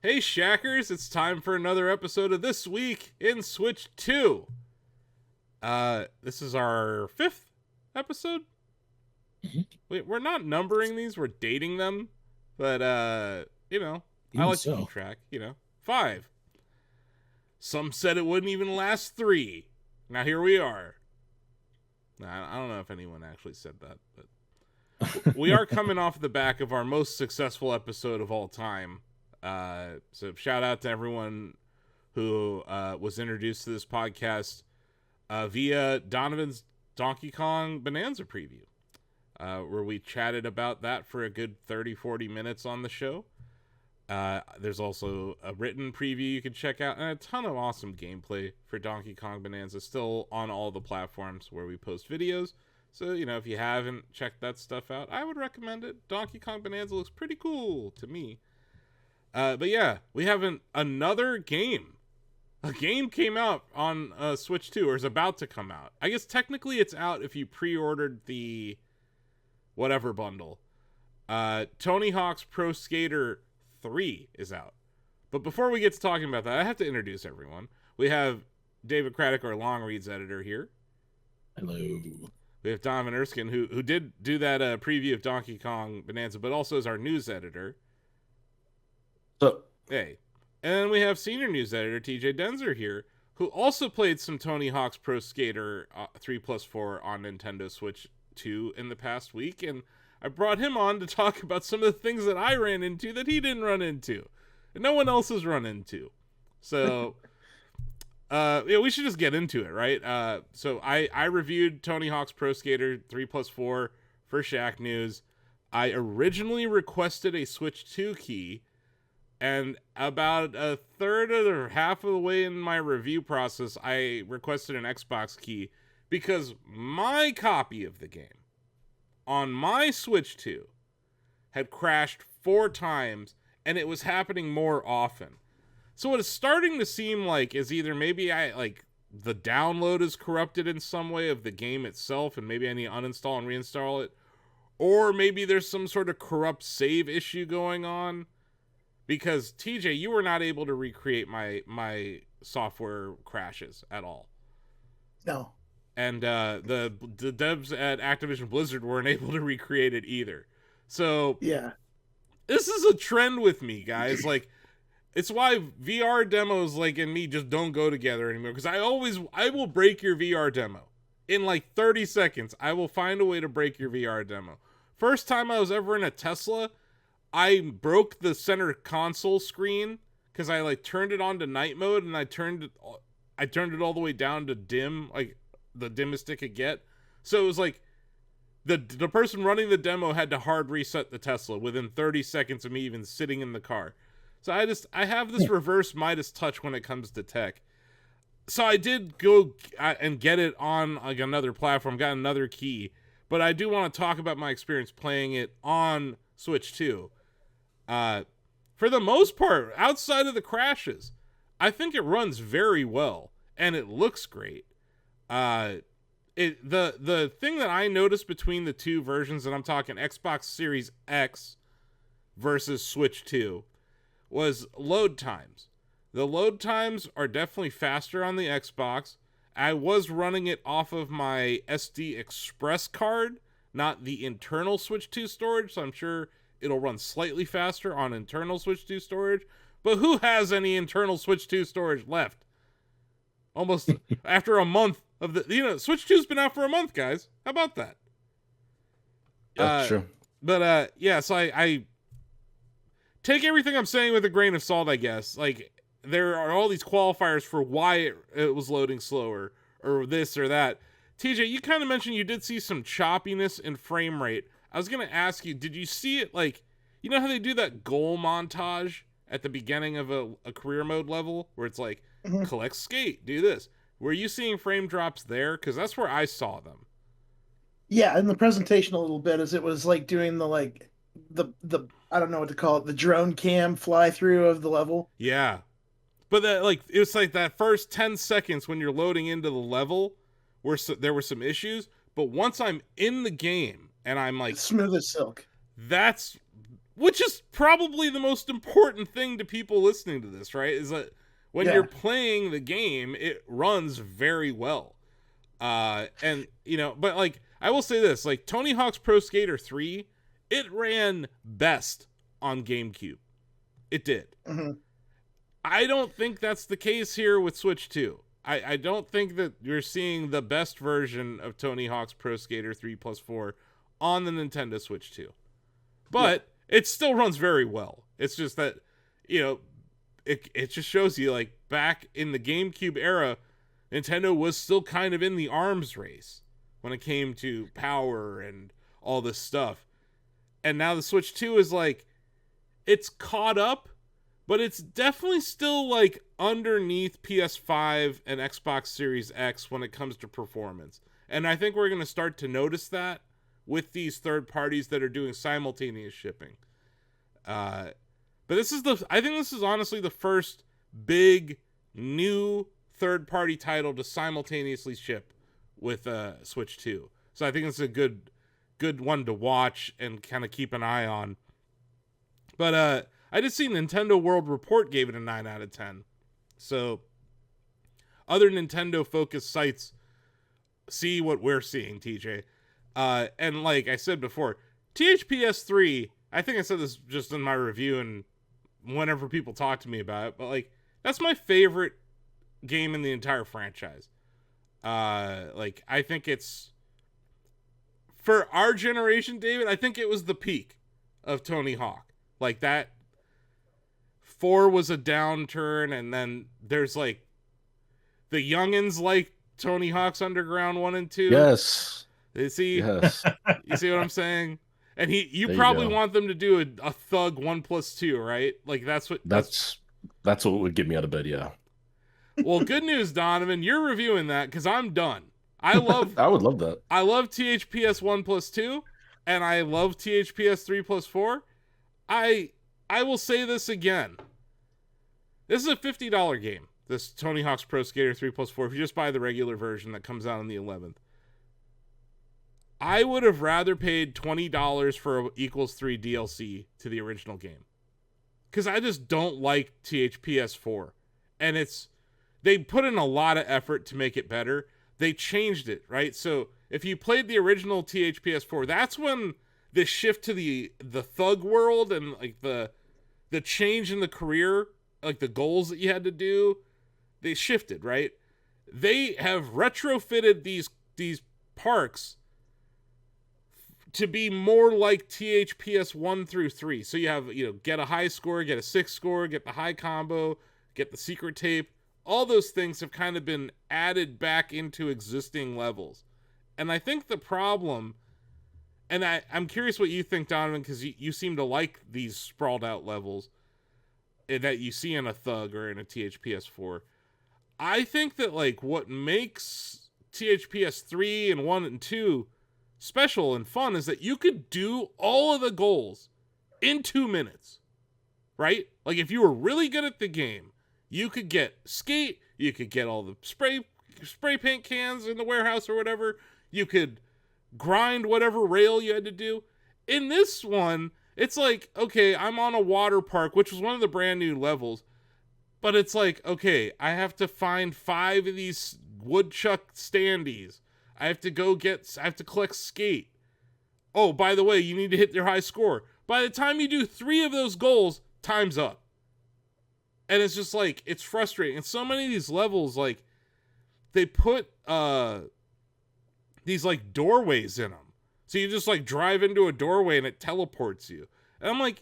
Hey Shackers, it's time for another episode of This Week in Switch 2. This is our 5th episode? Wait, we're not numbering these, we're dating them. But, I Even like to so, keep track, 5. Some said it wouldn't even last 3. Now here we are. I don't know if anyone actually said that, but we are coming off the back of our most successful episode of all time. So shout out to everyone who was introduced to this podcast via Donovan's Donkey Kong Bonanza preview, where we chatted about that for a good 30-40 minutes on the show. There's also a written preview you can check out, and a ton of awesome gameplay for Donkey Kong Bonanza, still on all the platforms where we post videos. So, if you haven't checked that stuff out, I would recommend it. Donkey Kong Bonanza looks pretty cool to me. But yeah, we have another game. A game came out on Switch 2, or is about to come out. I guess technically it's out if you pre-ordered the whatever bundle. Tony Hawk's Pro Skater 3 is out. But before we get to talking about that, I have to introduce everyone. We have David Craddock, our long reads editor here. hello. We have Donovan Erskine, who did do that preview of Donkey Kong Bonanza, but also is our news editor. So, Hey. And then we have senior news editor TJ Denzer here, who also played some Tony Hawk's Pro Skater 3+4 on Nintendo Switch 2 in the past week, and I brought him on to talk about some of the things that I ran into that he didn't run into, and no one else has run into. So, we should just get into it, right? So I reviewed Tony Hawk's Pro Skater 3+4 for Shacknews. I originally requested a Switch 2 key, and about a third or half of the way in my review process, I requested an Xbox key because my copy of the game on my Switch 2 had crashed 4 times, and it was happening more often. So what it's starting to seem like is either maybe the download is corrupted in some way of the game itself, and maybe I need to uninstall and reinstall it, or maybe there's some sort of corrupt save issue going on. Because TJ, you were not able to recreate my software crashes at all. no. And the devs at Activision Blizzard weren't able to recreate it either. So Yeah. this is a trend with me, guys. Like, it's why VR demos and me just don't go together anymore. Because I will break your VR demo in 30 seconds. I will find a way to break your VR demo. First time I was ever in a Tesla, I broke the center console screen because I turned it on to night mode, and I turned it all the way down to dim, the dimmest it could get. So it was the person running the demo had to hard reset the Tesla within 30 seconds of me even sitting in the car. So I have this reverse Midas touch when it comes to tech. So I did go and get it on another platform, got another key, but I do want to talk about my experience playing it on Switch 2. For the most part, outside of the crashes, I think it runs very well and it looks great. The thing that I noticed between the two versions, and I'm talking Xbox Series X versus Switch 2, was load times. The load times are definitely faster on the Xbox. I was running it off of my SD Express card, not the internal Switch 2 storage, so I'm sure it'll run slightly faster on internal Switch 2 storage. But who has any internal Switch 2 storage left? Almost after a month of Switch 2's been out for a month, guys. How about that? That's true. But yeah, so I take everything I'm saying with a grain of salt, I guess. There are all these qualifiers for why it was loading slower, or this or that. TJ, you kind of mentioned you did see some choppiness in frame rate. I was going to ask you, did you see it how they do that goal montage at the beginning of a career mode level where it's collect skate, do this. Were you seeing frame drops there? Because that's where I saw them. Yeah, in the presentation a little bit, as it was doing the I don't know what to call it, the drone cam fly through of the level. Yeah. But that it was that first 10 seconds when you're loading into the level where there were some issues, but once I'm in the game and I'm Smooth as silk. that's which is probably the most important thing to people listening to this, right? Is that when you're playing the game, it runs very well. And you know, but like I will say this, like Tony Hawk's Pro Skater 3, it ran best on GameCube. It did. Mm-hmm. I don't think that's the case here with Switch 2. I don't think that you're seeing the best version of Tony Hawk's Pro Skater 3 plus 4 on the Nintendo Switch 2. But it still runs very well. It's just that, you know, it just shows you, like, back in the GameCube era, Nintendo was still kind of in the arms race when it came to power and all this stuff. And now the Switch 2 is like, it's caught up, but it's definitely still like underneath PS5 and Xbox Series X when it comes to performance. And I think we're going to start to notice that with these third parties that are doing simultaneous shipping. But I think this is honestly the first big new third party title to simultaneously ship with Switch 2. So I think it's a good one to watch and kind of keep an eye on. But I just see Nintendo World Report gave it a 9 out of 10. So other Nintendo focused sites see what we're seeing, TJ. And like I said before, THPS 3, I think I said this just in my review and whenever people talk to me about it, but like that's my favorite game in the entire franchise. Like I think it's, for our generation, David, I think it was the peak of Tony Hawk. Like that 4 was a downturn, and then there's like the youngins like Tony Hawk's Underground 1 and 2. Yes. You see? Yes. You see what I'm saying? And you probably want them to do a Thug 1+2, right? Like that's what would get me out of bed, yeah. Well, good news, Donovan. You're reviewing that because I'm done. I would love that. I love THPS 1+2, and I love THPS 3+4. I will say this again. This is a $50 game. This Tony Hawk's Pro Skater 3+4. If you just buy the regular version that comes out on the 11th, I would have rather paid $20 for Equals 3 DLC to the original game, because I just don't like THPS 4, and they put in a lot of effort to make it better. They changed it, right? So if you played the original THPS 4, that's when the shift to the thug world and like the change in the career, like the goals that you had to do, they shifted, right? They have retrofitted these parks to be more like THPS 1 through 3. So you have, get a high score, get a 6 score, get the high combo, get the secret tape. All those things have kind of been added back into existing levels. And I think the problem, and I'm curious what you think, Donovan, because you seem to like these sprawled out levels that you see in a Thug or in a THPS 4. I think that like what makes THPS 3 and 1 and 2 special and fun is that you could do all of the goals in 2 minutes, right? Like if you were really good at the game, you could get skate, you could get all the spray paint cans in the warehouse or whatever, you could grind whatever rail you had to do. In this one, it's like, okay, I'm on a water park, which was one of the brand new levels, but it's like, okay, I have to find 5 of these woodchuck standees. I have to collect skate. Oh, by the way, you need to hit your high score. By the time you do 3 of those goals, time's up. And it's just like, it's frustrating. And so many of these levels, like, they put these like doorways in them. So you just like drive into a doorway and it teleports you. And I'm like,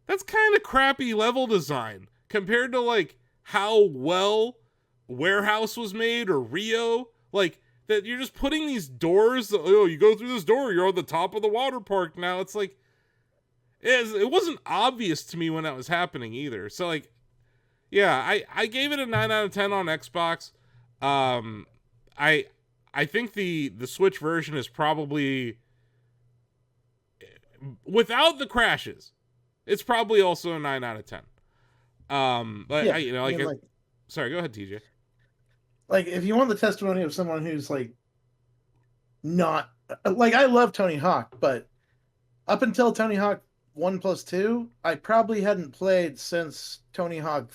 that's kind of crappy level design compared to like how well Warehouse was made or Rio. Like, that you're just putting these doors, you go through this door, you're on the top of the water park now. It's like, it wasn't obvious to me when that was happening either. So like, yeah, I gave it a 9 out of 10 on Xbox. I think the Switch version is probably, without the crashes, it's probably also a 9 out of 10. But yeah, sorry, go ahead, TJ. Like, if you want the testimony of someone who's like not like, I love Tony Hawk, but up until Tony Hawk 1+2, I probably hadn't played since Tony Hawk,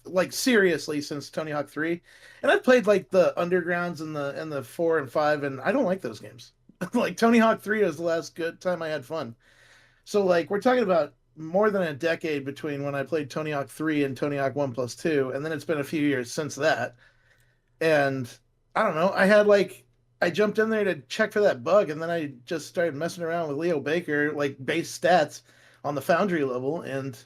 like seriously since Tony Hawk 3. And I've played like the Undergrounds and the 4 and 5, and I don't like those games. Like Tony Hawk 3 was the last good time I had fun. So like we're talking about more than a decade between when I played Tony Hawk 3 and Tony Hawk 1+2, and then it's been a few years since that. And I don't know, I jumped in there to check for that bug, and then I just started messing around with Leo Baker, like base stats on the Foundry level, and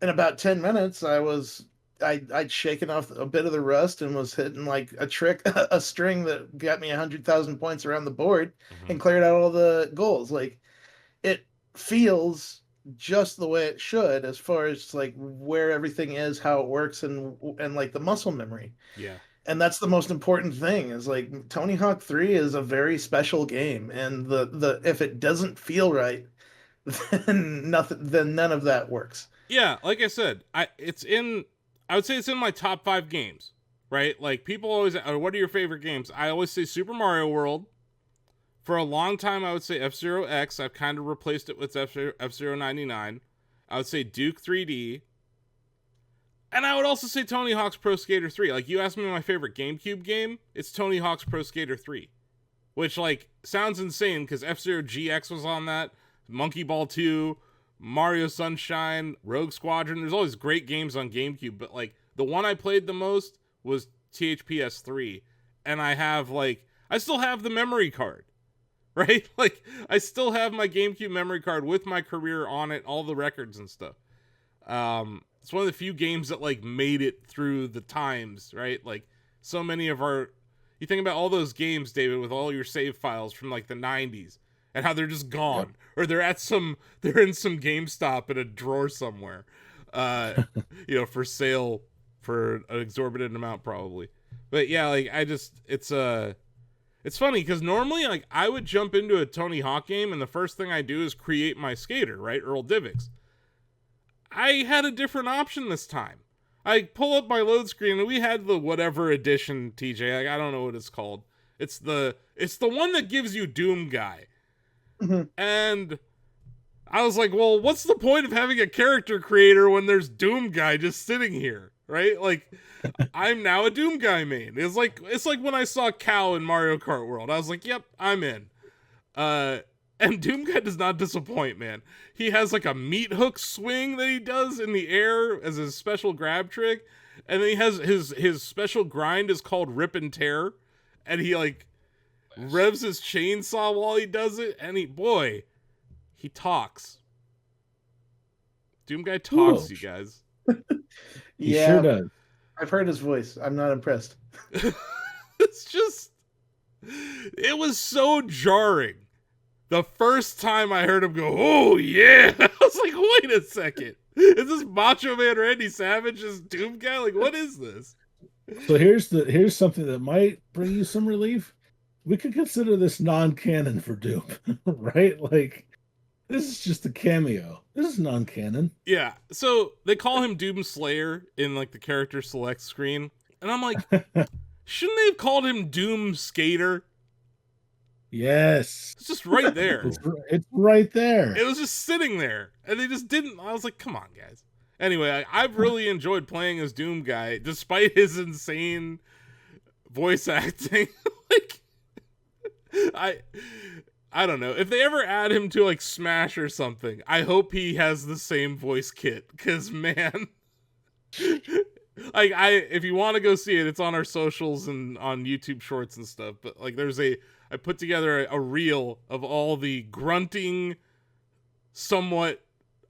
in about 10 minutes I'd shaken off a bit of the rust and was hitting like a trick, a string that got me 100,000 points around the board and cleared out all the goals. Like it feels just the way it should as far as like where everything is, how it works, and like the muscle memory. Yeah. And that's the most important thing is like Tony Hawk 3 is a very special game, and the if it doesn't feel right, then none of that works. Yeah, like I said, I would say it's in my top 5 games, right? Like people always, what are your favorite games? I always say Super Mario World. For a long time, I would say F-Zero X. I've kind of replaced it with F-Zero 99. I would say Duke 3D. And I would also say Tony Hawk's Pro Skater 3. Like, you asked me my favorite GameCube game, it's Tony Hawk's Pro Skater 3. Which, like, sounds insane, because F-Zero GX was on that, Monkey Ball 2, Mario Sunshine, Rogue Squadron. There's all these great games on GameCube, but, like, the one I played the most was THPS 3. And I still have the memory card. Right? Like, I still have my GameCube memory card with my career on it, all the records and stuff. It's one of the few games that, like, made it through the times, right? Like, so many of you think about all those games, David, with all your save files from, like, the 90s, and how they're just gone. Yep. Or they're in some GameStop in a drawer somewhere, for sale for an exorbitant amount, probably. But, yeah, like, it's funny because normally, like, I would jump into a Tony Hawk game and the first thing I do is create my skater, right? Earl Divix. I had a different option this time. I pull up my load screen and we had the whatever edition, TJ. Like, I don't know what it's called. It's the one that gives you Doom Guy. Mm-hmm. And I was like, well, what's the point of having a character creator when there's Doom Guy just sitting here, right? Like, I'm now a Doom Guy main. It's like when I saw Cow in Mario Kart World. I was like, yep, I'm in. And Doom Guy does not disappoint, man. He has like a meat hook swing that he does in the air as his special grab trick. And then he has his special grind is called Rip and Tear. And he like revs his chainsaw while he does it. And he talks. Doom Guy talks, you guys. He sure does. I've heard his voice. I'm not impressed. It was so jarring. The first time I heard him go, oh yeah, I was like, wait a second. Is this Macho Man Randy Savage's Doom Guy? Like, what is this? So here's something that might bring you some relief. We could consider this non-canon for Doom, right? Like, this is just a cameo. This is non-canon. Yeah. So they call him Doom Slayer in like the character select screen. And I'm like, shouldn't they have called him Doom Skater? Yes. It's just right there. It's right there. It was just sitting there. And they just didn't. I was like, come on, guys. Anyway, I've really enjoyed playing as Doom Guy, despite his insane voice acting. Like, I don't know. If they ever add him to, like, Smash or something, I hope he has the same voice kit. Because, man, like, if you want to go see it, it's on our socials and on YouTube Shorts and stuff. But, like, I put together a reel of all the grunting, somewhat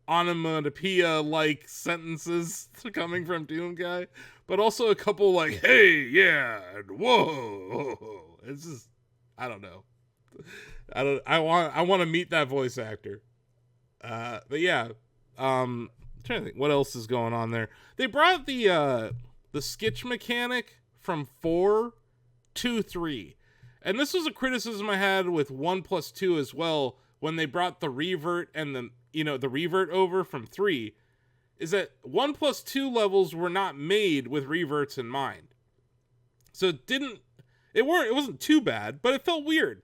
onomatopoeia-like sentences coming from Doom Guy. But also a couple, like, hey, yeah, and whoa. It's just, I don't know. I want to meet that voice actor. But yeah, I'm trying to think what else is going on there. They brought the sketch mechanic from 4 to 3. And this was a criticism I had with 1+2 as well, when they brought the revert and the revert over from 3, is that 1+2 levels were not made with reverts in mind. So it wasn't too bad, but it felt weird.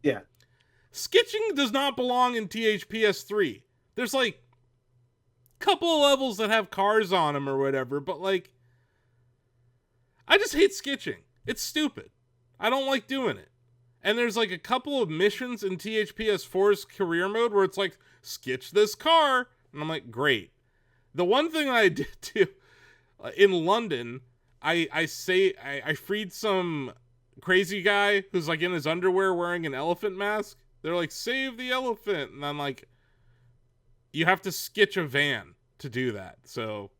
Yeah. Sketching does not belong in THPS 3. there's like a couple of levels that have cars on them or whatever, but like, I just hate skitching. It's stupid. I don't like doing it. And there's like a couple of missions in THPS 4's career mode where it's like, sketch this car. And I'm like, great. The one thing I did too, in London, I freed some crazy guy who's like in his underwear wearing an elephant mask. They're like, save the elephant. And I'm like, you have to sketch a van to do that. So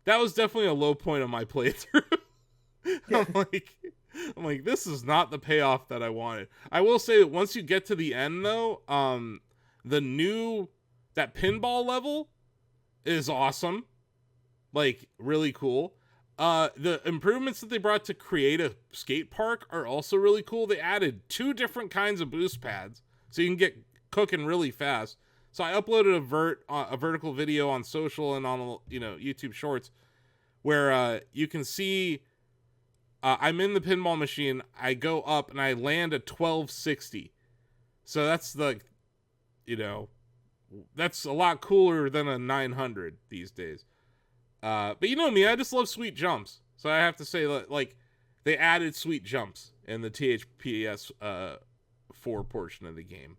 that was definitely a low point of my playthrough. I'm like, this is not the payoff that I wanted. I will say that once you get to the end though, that pinball level is awesome. Like, really cool. The improvements that they brought to create a skate park are also really cool. They added 2 different kinds of boost pads, so you can get cooking really fast. So I uploaded a vertical video on social and on YouTube Shorts, where you can see I'm in the pinball machine. I go up and I land a 1260. So that's that's a lot cooler than a 900 these days. But you know me, I just love sweet jumps. So I have to say that, like, they added sweet jumps in the THPS 4 portion of the game.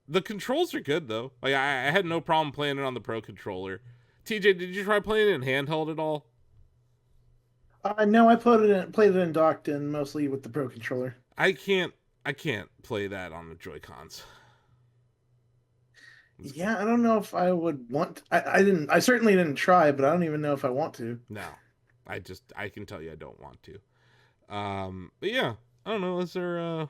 The controls are good though. Like, I had no problem playing it on the Pro controller. TJ, did you try playing it in handheld at all? No, I played it in docked and mostly with the Pro controller. I can't play that on the Joy-Cons. Yeah, I don't know if I would want. I certainly didn't try, but I don't even know if I want to. No, I can tell you I don't want to. But yeah, I don't know. Is there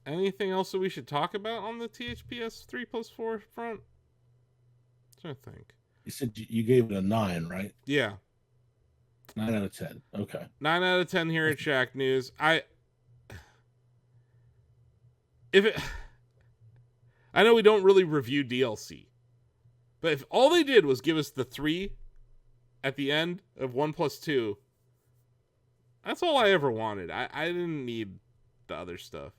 anything else that we should talk about on the THPS 3+4 front? I think. You said you gave it a 9, right? Yeah. 9 out of 10. Okay. 9 out of 10 here at Shacknews. I know we don't really review DLC, but if all they did was give us the 3 at the end of 1+2, that's all I ever wanted. I didn't need the other stuff.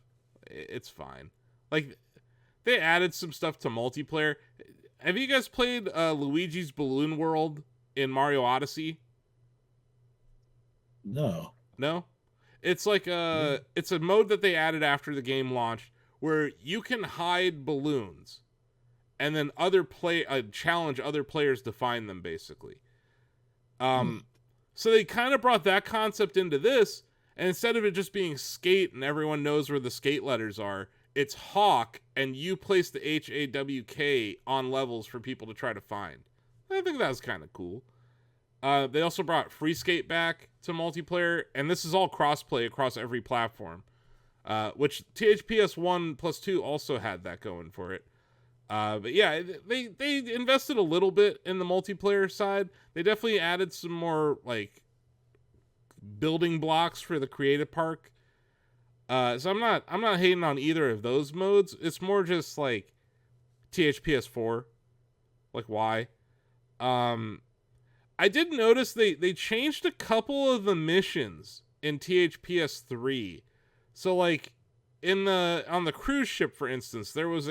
It's fine. Like, they added some stuff to multiplayer. Have you guys played Luigi's Balloon World in Mario Odyssey? No. No? It's like it's a mode that they added after the game launched where you can hide balloons and then challenge other players to find them, basically. So they kind of brought that concept into this, and instead of it just being skate and everyone knows where the skate letters are, it's Hawk, and you place the HAWK on levels for people to try to find. I think that was kind of cool. They also brought Free Skate back to multiplayer, and this is all crossplay across every platform, which THPS 1+2 also had that going for it. But yeah, they invested a little bit in the multiplayer side. They definitely added some more like building blocks for the creative park. So I'm not hating on either of those modes. It's more just like THPS 4. Like, why? I did notice they changed a couple of the missions in THPS 3. So like on the cruise ship, for instance, there was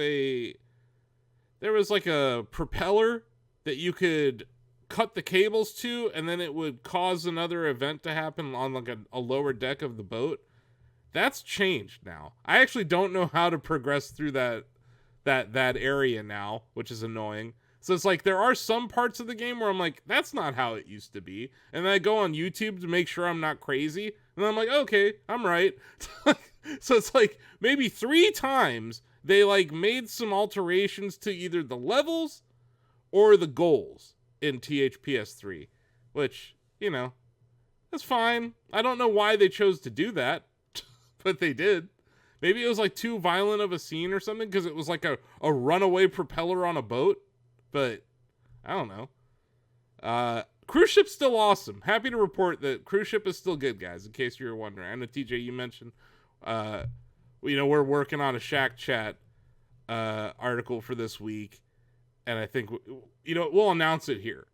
like a propeller that you could cut the cables to, and then it would cause another event to happen on like a lower deck of the boat. That's changed now. I actually don't know how to progress through that area now, which is annoying. So it's like there are some parts of the game where I'm like, that's not how it used to be. And then I go on YouTube to make sure I'm not crazy. And then I'm like, okay, I'm right. So it's like maybe 3 times they like made some alterations to either the levels or the goals in THPS 3, which, that's fine. I don't know why they chose to do that, but they did. Maybe it was like too violent of a scene or something because it was like a runaway propeller on a boat, but I don't know. Cruise ship's still awesome. Happy to report that cruise ship is still good, guys, in case you were wondering. I know, TJ, you mentioned, we're working on a Shack Chat article for this week, and I think, we'll announce it here.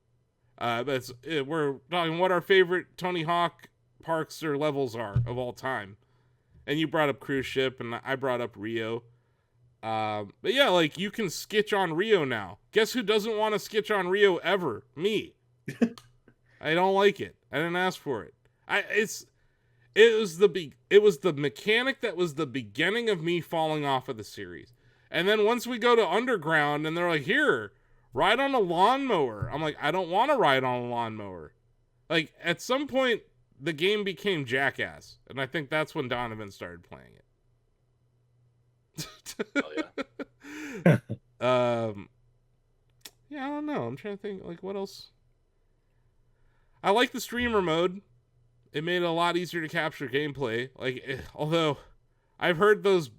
But we're talking what our favorite Tony Hawk parks or levels are of all time. And you brought up cruise ship, and I brought up Rio. But yeah, like you can skitch on Rio now. Guess who doesn't want to skitch on Rio ever? Me. I don't like it. I didn't ask for it. It was the mechanic that was the beginning of me falling off of the series. And then once we go to Underground and they're like, here, ride on a lawnmower. I'm like, I don't want to ride on a lawnmower. Like at some point the game became Jackass, and I think that's when Donovan started playing it. Oh, yeah. Yeah, I don't know. I'm trying to think like what else. I like the streamer mode. It made it a lot easier to capture gameplay. Although I've heard those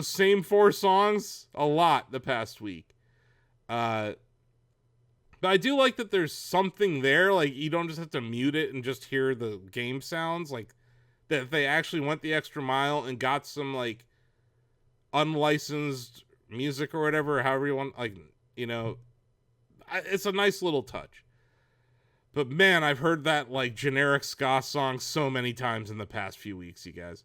same 4 songs a lot the past week. But I do like that there's something there. Like you don't just have to mute it and just hear the game sounds. Like that they actually went the extra mile and got some like unlicensed music or whatever, however you want. Like, you know, it's a nice little touch. But man, I've heard that like generic ska song so many times in the past few weeks, you guys.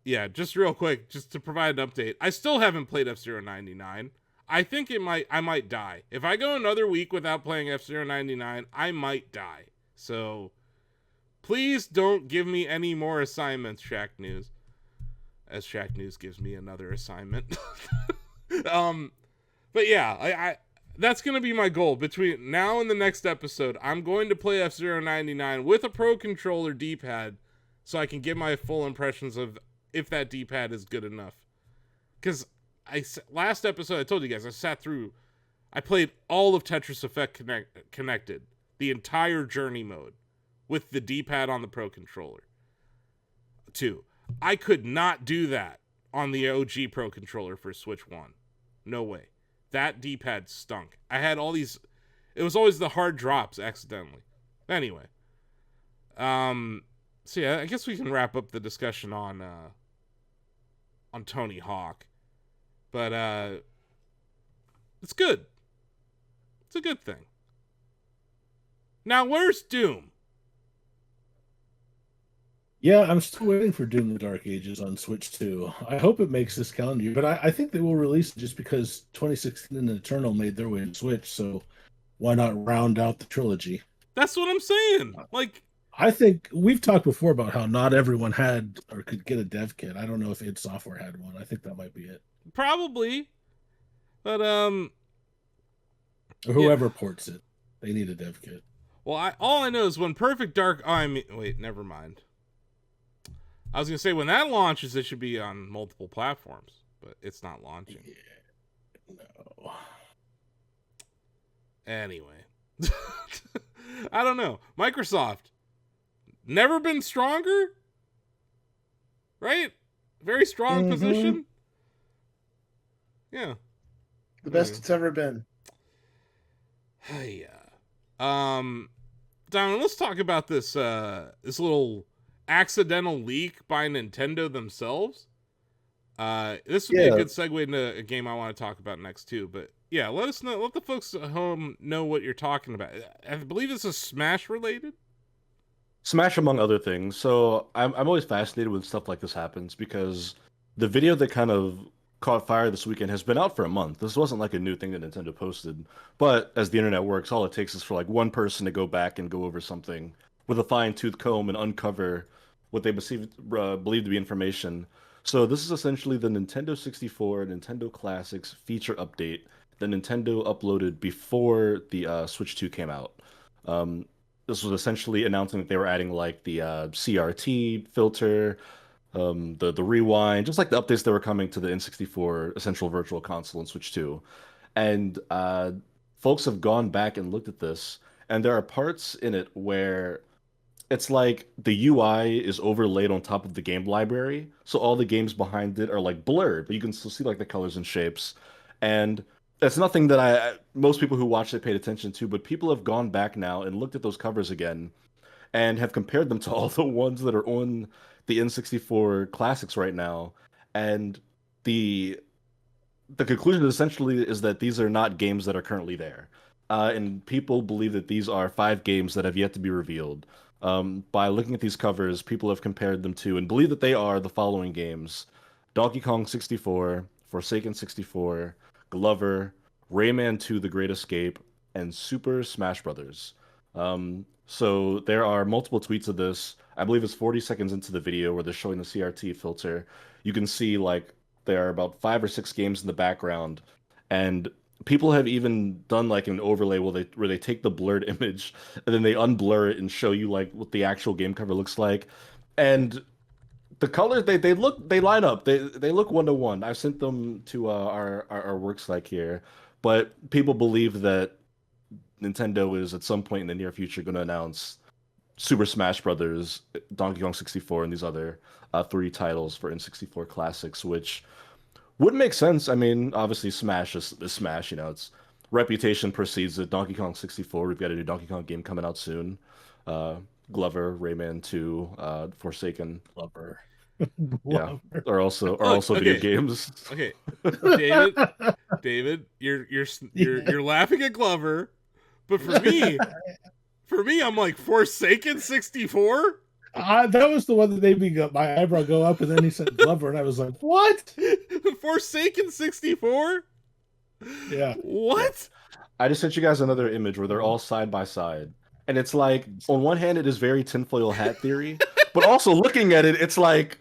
Yeah, just real quick, just to provide an update. I still haven't played F-Zero 99. I think I might die. If I go another week without playing F-Zero 99, I might die. So please don't give me any more assignments, Shacknews. As Shacknews gives me another assignment. But yeah, I that's going to be my goal. Between now and the next episode, I'm going to play F-Zero 99 with a Pro Controller D-pad so I can get my full impressions of if that D-pad is good enough. Because last episode, I told you guys, I played all of Tetris Effect Connected, the entire journey mode, with the D-pad on the Pro Controller. 2. I could not do that on the OG Pro Controller for Switch 1. No way. That D-pad stunk. I had all these... It was always the hard drops accidentally. Anyway. So yeah, I guess we can wrap up the discussion on Tony Hawk. But it's good. It's a good thing. Now, where's Doom? Yeah, I'm still waiting for Doom the Dark Ages on Switch 2. I hope it makes this calendar year, but I think they will release it just because 2016 and Eternal made their way to Switch, so why not round out the trilogy? That's what I'm saying. Like, I think we've talked before about how not everyone had or could get a dev kit. I don't know if id Software had one. I think that might be it. probably. But, Or whoever ports it, they need a dev kit. well, all I know is when Perfect Dark... Oh, I mean, wait, never mind. I was going to say, when that launches, it should be on multiple platforms, but it's not launching. Yeah, no. Anyway. I don't know. Microsoft. Never been stronger? Right? Very strong position? Yeah. The best it's ever been. Yeah. Diamond, let's talk about this this little accidental leak by Nintendo themselves. This would be a good segue into a game I want to talk about next too. But yeah, let the folks at home know what you're talking about. I believe this is Smash related. Smash among other things. So I'm always fascinated when stuff like this happens because the video that kind of caught fire this weekend has been out for a month. This wasn't like a new thing that Nintendo posted. But as the internet works, all it takes is for like one person to go back and go over something with a fine-tooth comb and uncover what they believe to be information. So this is essentially the Nintendo 64 Nintendo Classics feature update that Nintendo uploaded before the Switch 2 came out. This was essentially announcing that they were adding like the CRT filter, the rewind, just like the updates that were coming to the N64 Essential Virtual Console and Switch 2. And folks have gone back and looked at this, and there are parts in it where it's like the UI is overlaid on top of the game library, so all the games behind it are like blurred, but you can still see like the colors and shapes. And it's nothing that most people who watched it paid attention to, but people have gone back now and looked at those covers again and have compared them to all the ones that are on the N64 classics right now. And the conclusion essentially is that these are not games that are currently there. And people believe that these are 5 games that have yet to be revealed. By looking at these covers, people have compared them to and believe that they are the following games: Donkey Kong 64, Forsaken 64, Glover, Rayman 2: The Great Escape, and Super Smash Brothers. So there are multiple tweets of this. I believe it's 40 seconds into the video where they're showing the CRT filter. You can see like there are about 5 or 6 games in the background, and people have even done like an overlay where they take the blurred image and then they unblur it and show you like what the actual game cover looks like. And the colors they line up. They look 1 to 1. I've sent them to our work Slack here, but people believe that Nintendo is at some point in the near future going to announce Super Smash Brothers, Donkey Kong 64, and these other 3 titles for N64 classics, which would make sense. I mean, obviously Smash is Smash. Its reputation precedes it. Donkey Kong 64. We've got a new Donkey Kong game coming out soon. Glover, Rayman 2, Forsaken. Glover. Yeah, are also okay. video games. Okay, David, you're laughing at Glover, but for me, I'm like Forsaken 64. That was the one that made me my eyebrow go up, and then he said Glover, and I was like, "What? Forsaken 64? Yeah, what?" I just sent you guys another image where they're all side by side, and it's like on one hand it is very tinfoil hat theory, but also looking at it, it's like,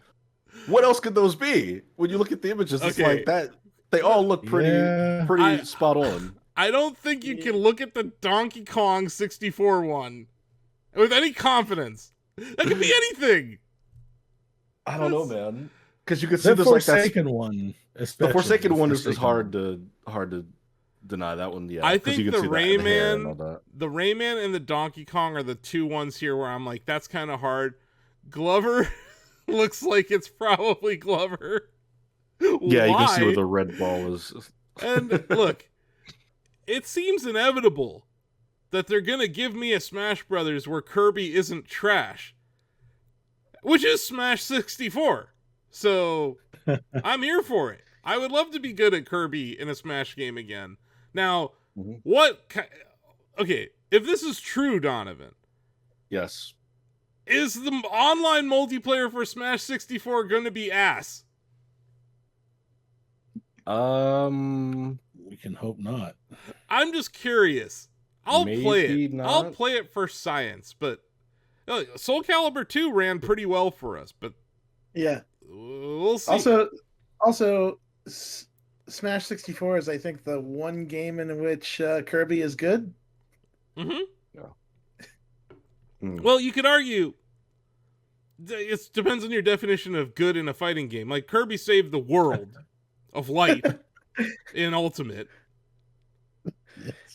what else could those be? When you look at the images, it's like that. They all look pretty spot on. I don't think you can look at the Donkey Kong 64 one with any confidence. That could be anything. I don't know, man. Because you could see the this like Forsaken one. The Forsaken one is hard to deny that one. Yeah, I think you can see the Rayman and the Donkey Kong are the 2 ones here where I'm like, that's kind of hard. Glover looks like it's probably Glover. Yeah, Why? you can see where the red ball is. And look, it seems inevitable that they're gonna give me a Smash Brothers where Kirby isn't trash, which is Smash 64. So I'm here for it. I would love to be good at Kirby in a Smash game again. Now, okay, if this is true, Donovan, Yes. is the online multiplayer for Smash 64 going to be ass? We can hope not. I'm just curious. I'll play it. Not. I'll play it for science, but Soul Calibur 2 ran pretty well for us, but yeah, we'll see. Also, Smash 64 is, I think, the one game in which Kirby is good. Mm-hmm. Yeah. Well, you could argue it depends on your definition of good in a fighting game. Like Kirby saved the world of light in Ultimate.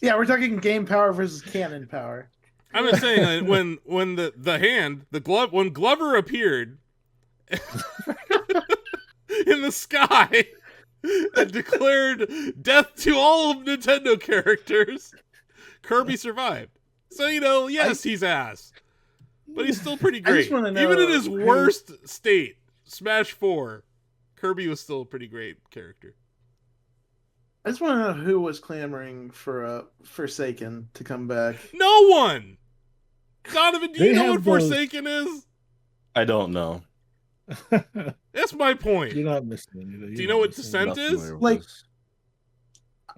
Yeah, we're talking game power versus cannon power. I'm just saying when when Glover appeared in the sky and declared death to all of Nintendo characters, Kirby survived. So yes, he's ass, but he's still pretty great. Even in his worst state, Smash 4, Kirby was still a pretty great character. I just want to know who was clamoring for Forsaken to come back. No one! Donovan, do you know what Forsaken is? I don't know. That's my point. You're not missing anything. Do you know what Descent is? Like,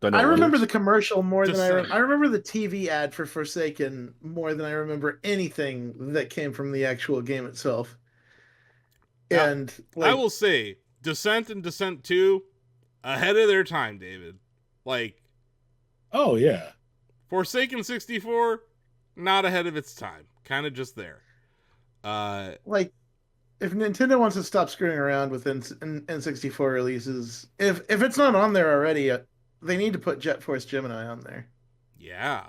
I remember the commercial more than I remember the TV ad for Forsaken more than I remember anything that came from the actual game itself. And I will say, Descent and Descent 2, ahead of their time, David. Like, oh yeah, Forsaken 64, not ahead of its time. Kind of just there. Like, if Nintendo wants to stop screwing around with N64 releases, if it's not on there already, they need to put Jet Force Gemini on there. Yeah.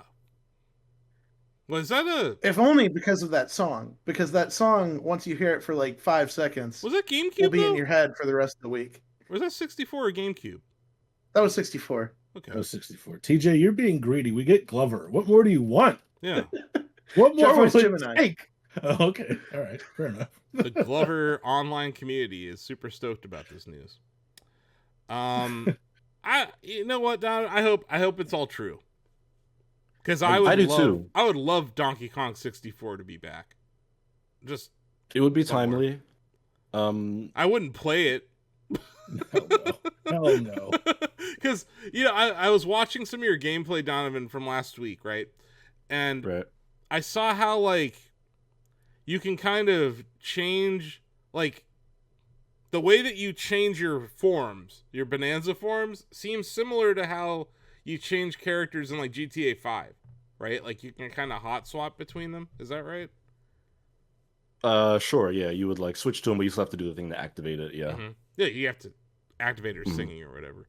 Was that if only because of that song. Because that song, once you hear it for like 5 seconds, was that GameCube? Will be in your head for the rest of the week. Was that 64 or GameCube? That was 64. Okay. That was 64. TJ, you're being greedy. We get Glover. What more do you want? Yeah. What more would it take? Oh, okay. All right. Fair enough. The Glover online community is super stoked about this news. You know what, Don? I hope it's all true. Because I do too. I would love Donkey Kong 64 to be back. Just it would be timely. I wouldn't play it Hell no. Hell no. Because, I was watching some of your gameplay, Donovan, from last week, right? And Right. I saw how, like, you can kind of change, like, the way that you change your forms, your Bonanza forms, seems similar to how you change characters in, like, GTA 5, right? Like, you can kind of hot swap between them. Is that right? Sure, yeah, you would like switch to him, but you still have to do the thing to activate it, yeah. Mm-hmm. Yeah, you have to activate her Mhm. singing or whatever.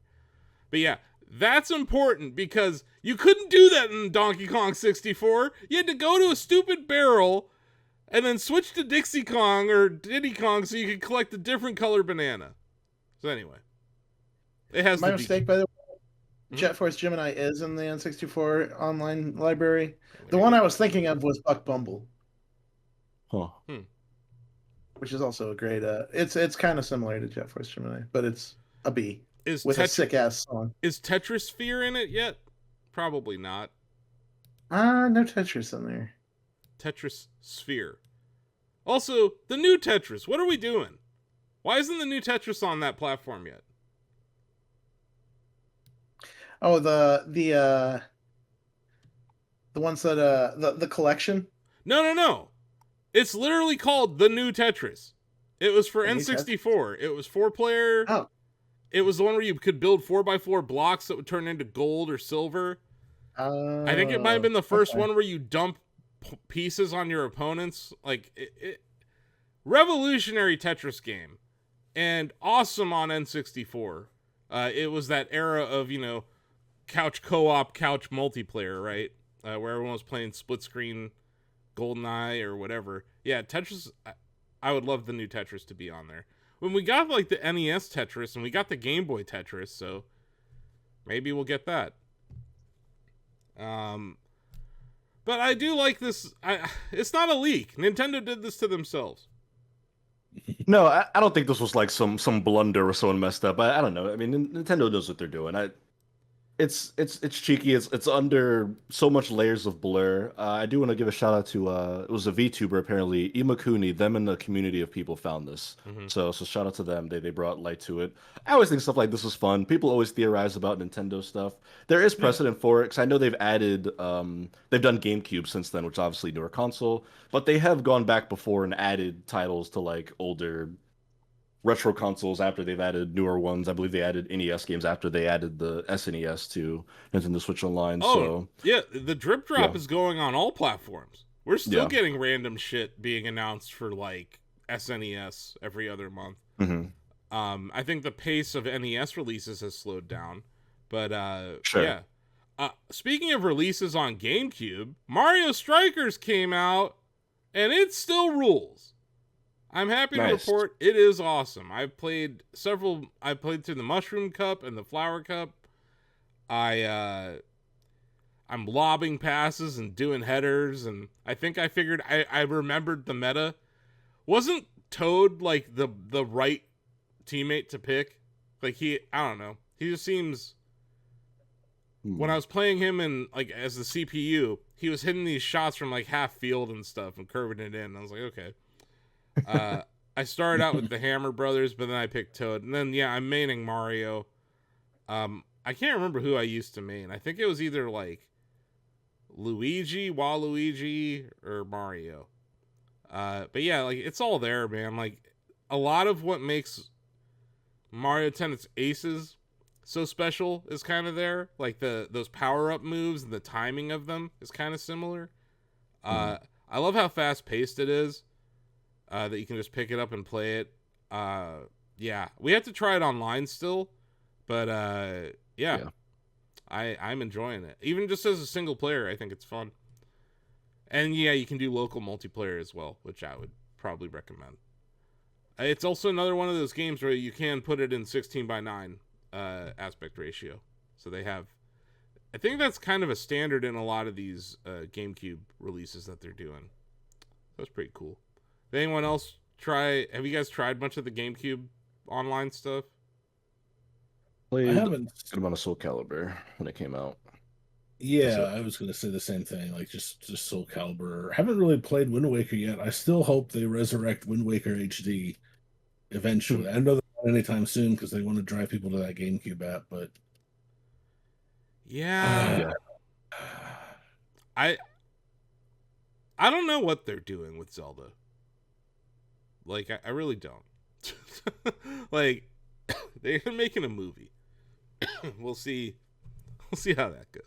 But yeah, that's important because you couldn't do that in Donkey Kong 64. You had to go to a stupid barrel and then switch to Dixie Kong or Diddy Kong so you could collect a different color banana. So anyway, it has My the mistake, by the way. Mhm. Jet Force Gemini is in the N64 online library. There The you one go. I was thinking of was Buck Bumble, Huh. which is also a great. It's kind of similar to Jet Force Gemini, but it's a B Is with a sick ass song. is Tetrisphere in it yet? Probably not. No Tetris in there. Tetris Sphere. Also, the new Tetris. What are we doing? Why isn't the new Tetris on that platform yet? Oh, the ones that the collection. No. It's literally called the new Tetris. It was for The new N64. It was 4-player. Oh, It was the one where you could build 4x4 blocks that would turn into gold or silver. I think it might have been the first okay. one where you dump pieces on your opponents. Like, revolutionary Tetris game. And awesome on N64. It was that era of, couch co-op, couch multiplayer, right? Where everyone was playing split screen GoldenEye or whatever. Yeah, Tetris. I would love the new Tetris to be on there. When we got like the NES Tetris and we got the Game Boy Tetris, so maybe we'll get that. But I do like this. It's not a leak. Nintendo did this to themselves. No, I don't think this was like some blunder or someone messed up. I don't know. I mean, Nintendo knows what they're doing. It's cheeky. It's under so much layers of blur. I do want to give a shout out to it was a VTuber apparently, Imakuni. Them and the community of people found this. Mm-hmm. So shout out to them. They brought light to it. I always think stuff like this is fun. People always theorize about Nintendo stuff. There is precedent for it because I know they've added they've done GameCube since then, which is obviously newer console, but they have gone back before and added titles to like older retro consoles after they've added newer ones. I believe they added NES games after they added the SNES to Nintendo Switch Online. Oh, So yeah, the drip drop yeah. is going on all platforms. We're still Yeah. getting random shit being announced for like SNES every other month. hmm I think the pace of NES releases has slowed down, but Sure. yeah. Speaking of releases on GameCube, Mario Strikers came out, and it still rules. I'm happy to Nice. report it is awesome. I've played several. I played through the Mushroom Cup and the Flower Cup. I'm lobbing passes and doing headers, and I think I figured I remembered the meta. Wasn't Toad like the right teammate to pick? Like I don't know. He just seems. When I was playing him in like as the CPU, he was hitting these shots from like half field and stuff and curving it in. I was like, okay. I started out with the Hammer Brothers, but then I picked Toad, and then yeah, I'm maining Mario. I can't remember who I used to main. I think it was either like Waluigi, or Mario. But yeah, like it's all there, man. Like a lot of what makes Mario Tennis Aces so special is kind of there. Like those power up moves and the timing of them is kind of similar. I love how fast paced it is. That you can just pick it up and play it. Yeah, we have to try it online still, but yeah. I'm enjoying it. Even just as a single player, I think it's fun. And yeah, you can do local multiplayer as well, which I would probably recommend. It's also another one of those games where you can put it in 16:9 aspect ratio. So they have, I think that's kind of a standard in a lot of these GameCube releases that they're doing. That's pretty cool. Did anyone else have you guys tried much of the GameCube online stuff? Played I a haven't. good amount of Soul Calibur when it came out. Yeah, I was going to say the same thing. Like just Soul Calibur. I haven't really played Wind Waker yet. I still hope they resurrect Wind Waker HD eventually. I know they're anytime soon because they want to drive people to that GameCube app. But Yeah. Yeah. I I don't know what they're doing with Zelda. Like, I really don't. Like, they're making a movie. We'll see. We'll see how that goes.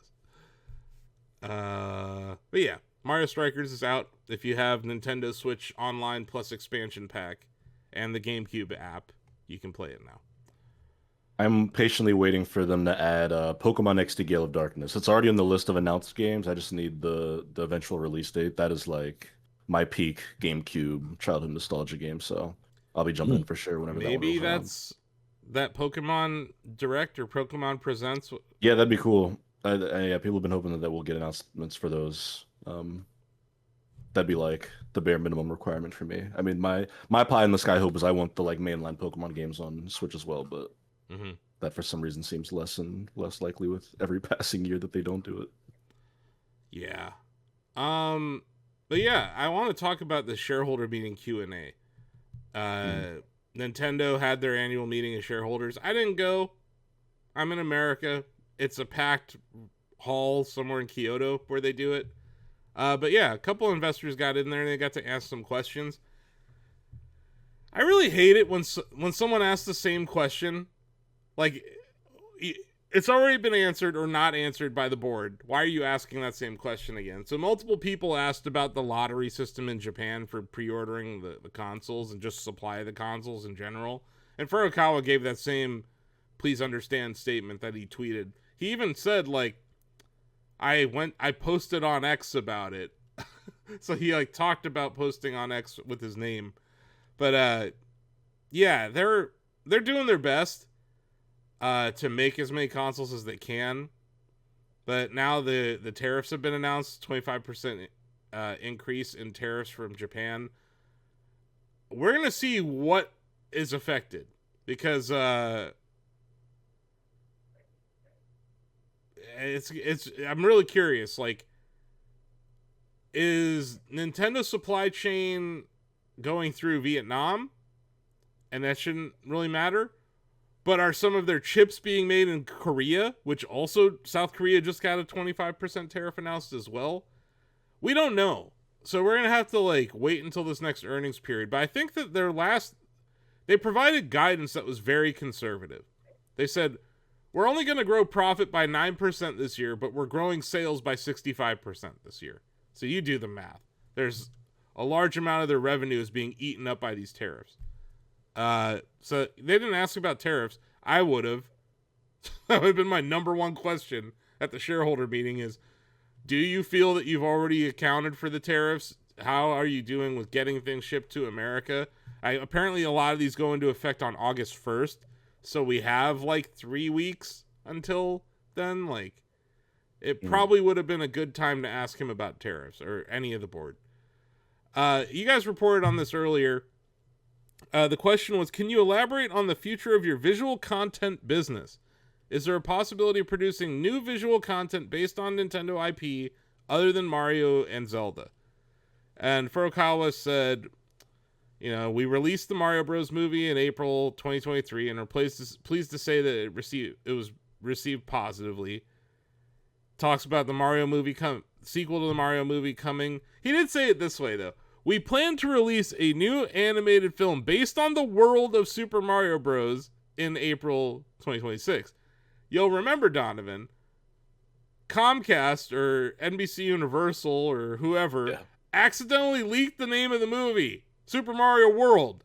But yeah, Mario Strikers is out. If you have Nintendo Switch Online Plus expansion pack and the GameCube app, you can play it now. I'm patiently waiting for them to add Pokemon XD Gale of Darkness. It's already on the list of announced games. I just need the eventual release date. That is like my peak GameCube childhood nostalgia game. So I'll be jumping in for sure whenever that one Maybe rolls around. that's that Pokemon Direct or Pokemon Presents. Yeah, that'd be cool. Yeah, people have been hoping that we'll get announcements for those. That'd be like the bare minimum requirement for me. I mean, my pie in the sky hope is I want the like mainline Pokemon games on Switch as well, but that for some reason seems less and less likely with every passing year that they don't do it. Yeah. But yeah, I want to talk about the shareholder meeting Q&A. Nintendo had their annual meeting of shareholders. I didn't go. I'm in America. It's a packed hall somewhere in Kyoto where they do it. But yeah, a couple investors got in there and they got to ask some questions. I really hate it when someone asks the same question. Like, it's already been answered or not answered by the board. Why are you asking that same question again? So multiple people asked about the lottery system in Japan for pre-ordering the consoles and just supply of the consoles in general. And Furukawa gave that same please understand statement that he tweeted. He even said, like, I posted on X about it. So he like talked about posting on X with his name. But yeah, they're doing their best to make as many consoles as they can. But now the tariffs have been announced, 25% increase in tariffs from Japan. We're going to see what is affected because I'm really curious, like, is Nintendo supply chain going through Vietnam? And that shouldn't really matter. But are some of their chips being made in Korea, which also South Korea just got a 25% tariff announced as well? We don't know. So we're going to have to like wait until this next earnings period. But I think that they provided guidance that was very conservative. They said, we're only going to grow profit by 9% this year, but we're growing sales by 65% this year. So you do the math. There's a large amount of their revenue is being eaten up by these tariffs. So they didn't ask about tariffs. I would have. That would have been my number one question at the shareholder meeting is, do you feel that you've already accounted for the tariffs? How are you doing with getting things shipped to America? Apparently a lot of these go into effect on August 1st. So we have like 3 weeks until then. Like, it probably would have been a good time to ask him about tariffs or any of the board. You guys reported on this earlier. The question was, can you elaborate on the future of your visual content business? Is there a possibility of producing new visual content based on Nintendo IP other than Mario and Zelda? And Furukawa said, we released the Mario Bros. Movie in April 2023 and are pleased to say that it was received positively. Talks about the Mario movie sequel to the Mario movie coming. He did say it this way, though. We plan to release a new animated film based on the world of Super Mario Bros. In April 2026. You'll remember, Donovan, Comcast or NBC Universal or whoever accidentally leaked the name of the movie, Super Mario World.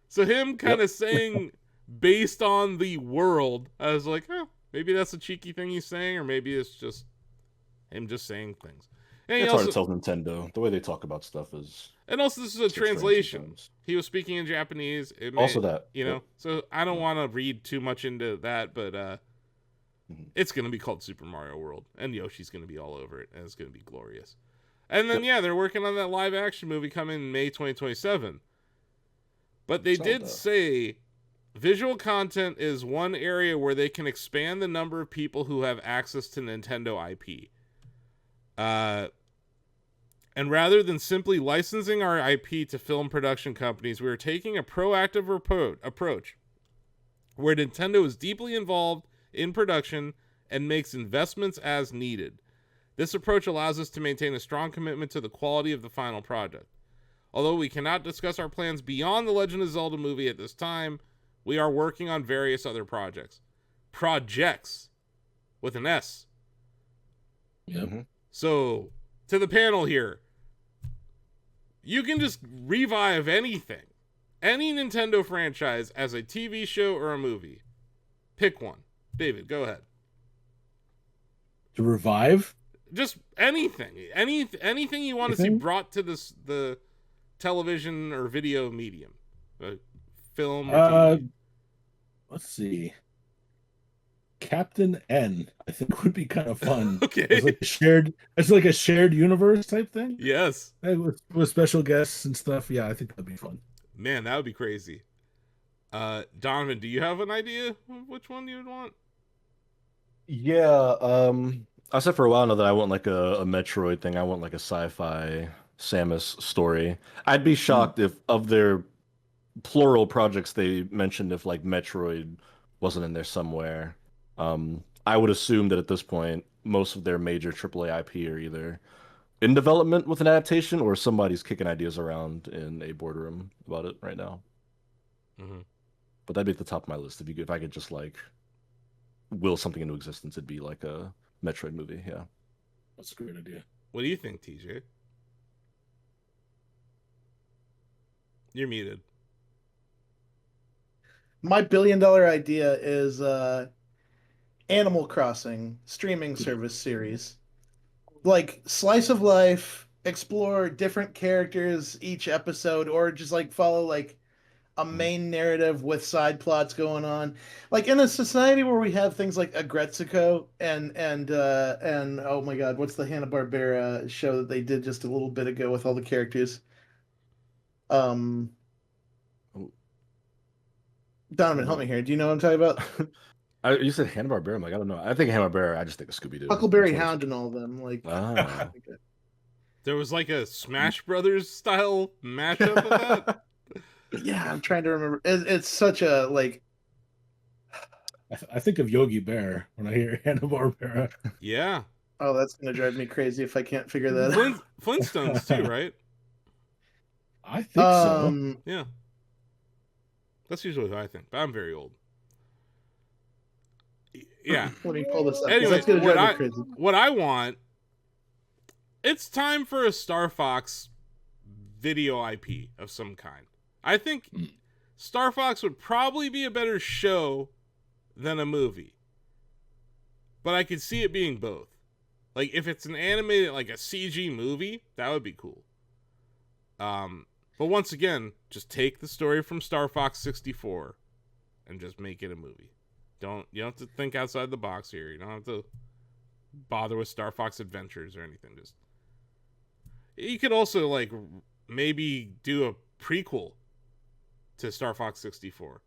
So him kind of saying based on the world, I was like, maybe that's a cheeky thing he's saying, or maybe it's just him just saying things. And it's hard to tell Nintendo. The way they talk about stuff is... And also, this is a translation. He was speaking in Japanese. Also that. So I don't want to read too much into that, but it's going to be called Super Mario World. And Yoshi's going to be all over it, and it's going to be glorious. And then, they're working on that live-action movie coming in May 2027. But they did say visual content is one area where they can expand the number of people who have access to Nintendo IP. And rather than simply licensing our IP to film production companies, we are taking a proactive approach. where Nintendo is deeply involved in production and makes investments as needed. This approach allows us to maintain a strong commitment to the quality of the final project. Although we cannot discuss our plans beyond the Legend of Zelda movie at this time, we are working on various other projects. Projects with an S. Yep. So, to the panel here, you can just revive anything, any Nintendo franchise as a TV show or a movie. Pick one. David, go ahead. To revive? Just anything. Anything you want to see brought to the television or video medium. Film or TV. Let's see. Captain N, I think, would be kind of fun. Okay. It's like a shared universe type thing. Yes. With special guests and stuff. Yeah, I think that'd be fun. Man, that would be crazy. Donovan, do you have an idea of which one you would want? Yeah, I said for a while now that I want like a Metroid thing. I want like a sci-fi Samus story. I'd be shocked if of their plural projects they mentioned if like Metroid wasn't in there somewhere. I would assume that at this point, most of their major AAA IP are either in development with an adaptation or somebody's kicking ideas around in a boardroom about it right now. Mm-hmm. But that'd be at the top of my list. If I could just like will something into existence, it'd be like a Metroid movie. Yeah, That's a great idea. What do you think, TJ? You're muted. My billion-dollar idea is Animal Crossing streaming service series. Like slice of life, explore different characters each episode, or just like follow like a main narrative with side plots going on. Like in a society where we have things like Agretsuko and oh my god, what's the Hanna-Barbera show that they did just a little bit ago with all the characters? Donovan, help me here. Do you know what I'm talking about? You said Hanna-Barbera. I'm like, I don't know. I think Hanna-Barbera. I just think of Scooby-Doo. Huckleberry Hound and all of them. Like, Ah. There was like a Smash Brothers style matchup of that. yeah, I'm trying to remember. It's such a like. I think of Yogi Bear when I hear Hanna-Barbera. Yeah. Oh, that's gonna drive me crazy if I can't figure that out. Flintstones too, right? I think so. Yeah. That's usually what I think, but I'm very old. Yeah. Let me pull this up. Anyway, That's gonna drive me crazy. what I want, it's time for a Star Fox video IP of some kind. I think Star Fox would probably be a better show than a movie. But I could see it being both. Like, if it's an animated, like a CG movie, that would be cool. But once again, just take the story from Star Fox 64 and just make it a movie. You don't have to think outside the box here. You don't have to bother with Star Fox Adventures or anything. Just you could also like maybe do a prequel to Star Fox 64.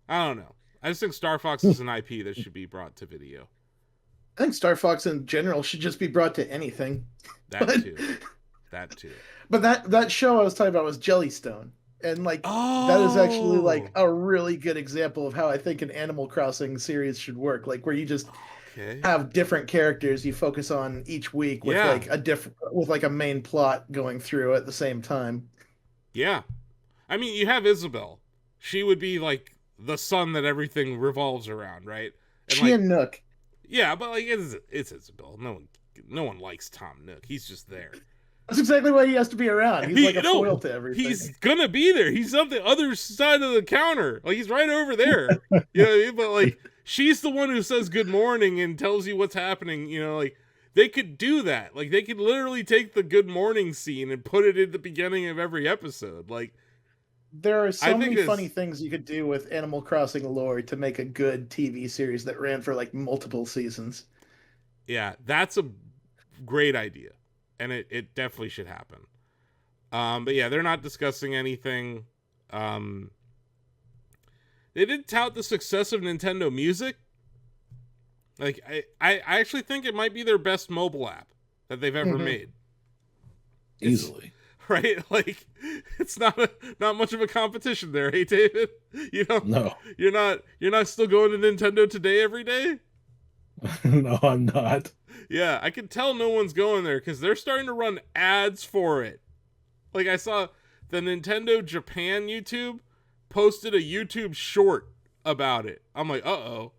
I don't know. I just think Star Fox is an IP that should be brought to video. I think Star Fox in general should just be brought to anything. That But- too. That too. But that show I was talking about was Jellystone. And like that is actually like a really good example of how I think an Animal Crossing series should work. Like where you just have different characters you focus on each week with like a main plot going through at the same time. Yeah. I mean, you have Isabel. She would be like the sun that everything revolves around, right? And She and Nook. Yeah, but like it's Isabel. No one likes Tom Nook. He's just there. That's exactly why he has to be around. He's like a foil to everything. He's gonna be there. He's on the other side of the counter. Like he's right over there. You know what I mean? But like she's the one who says good morning and tells you what's happening. You know, like they could do that. Like they could literally take the good morning scene and put it at the beginning of every episode. Like there are so many funny things you could do with Animal Crossing lore to make a good TV series that ran for like multiple seasons. Yeah, that's a great idea. And it definitely should happen. But yeah, they're not discussing anything. They did tout the success of Nintendo Music. Like, I actually think it might be their best mobile app that they've ever made. Easily. right? Like, it's not much of a competition there, hey David? You know, No, you're not still going to Nintendo Today every day? no, I'm not. Yeah, I can tell no one's going there because they're starting to run ads for it. Like, I saw the Nintendo Japan YouTube posted a YouTube short about it. I'm like, uh-oh.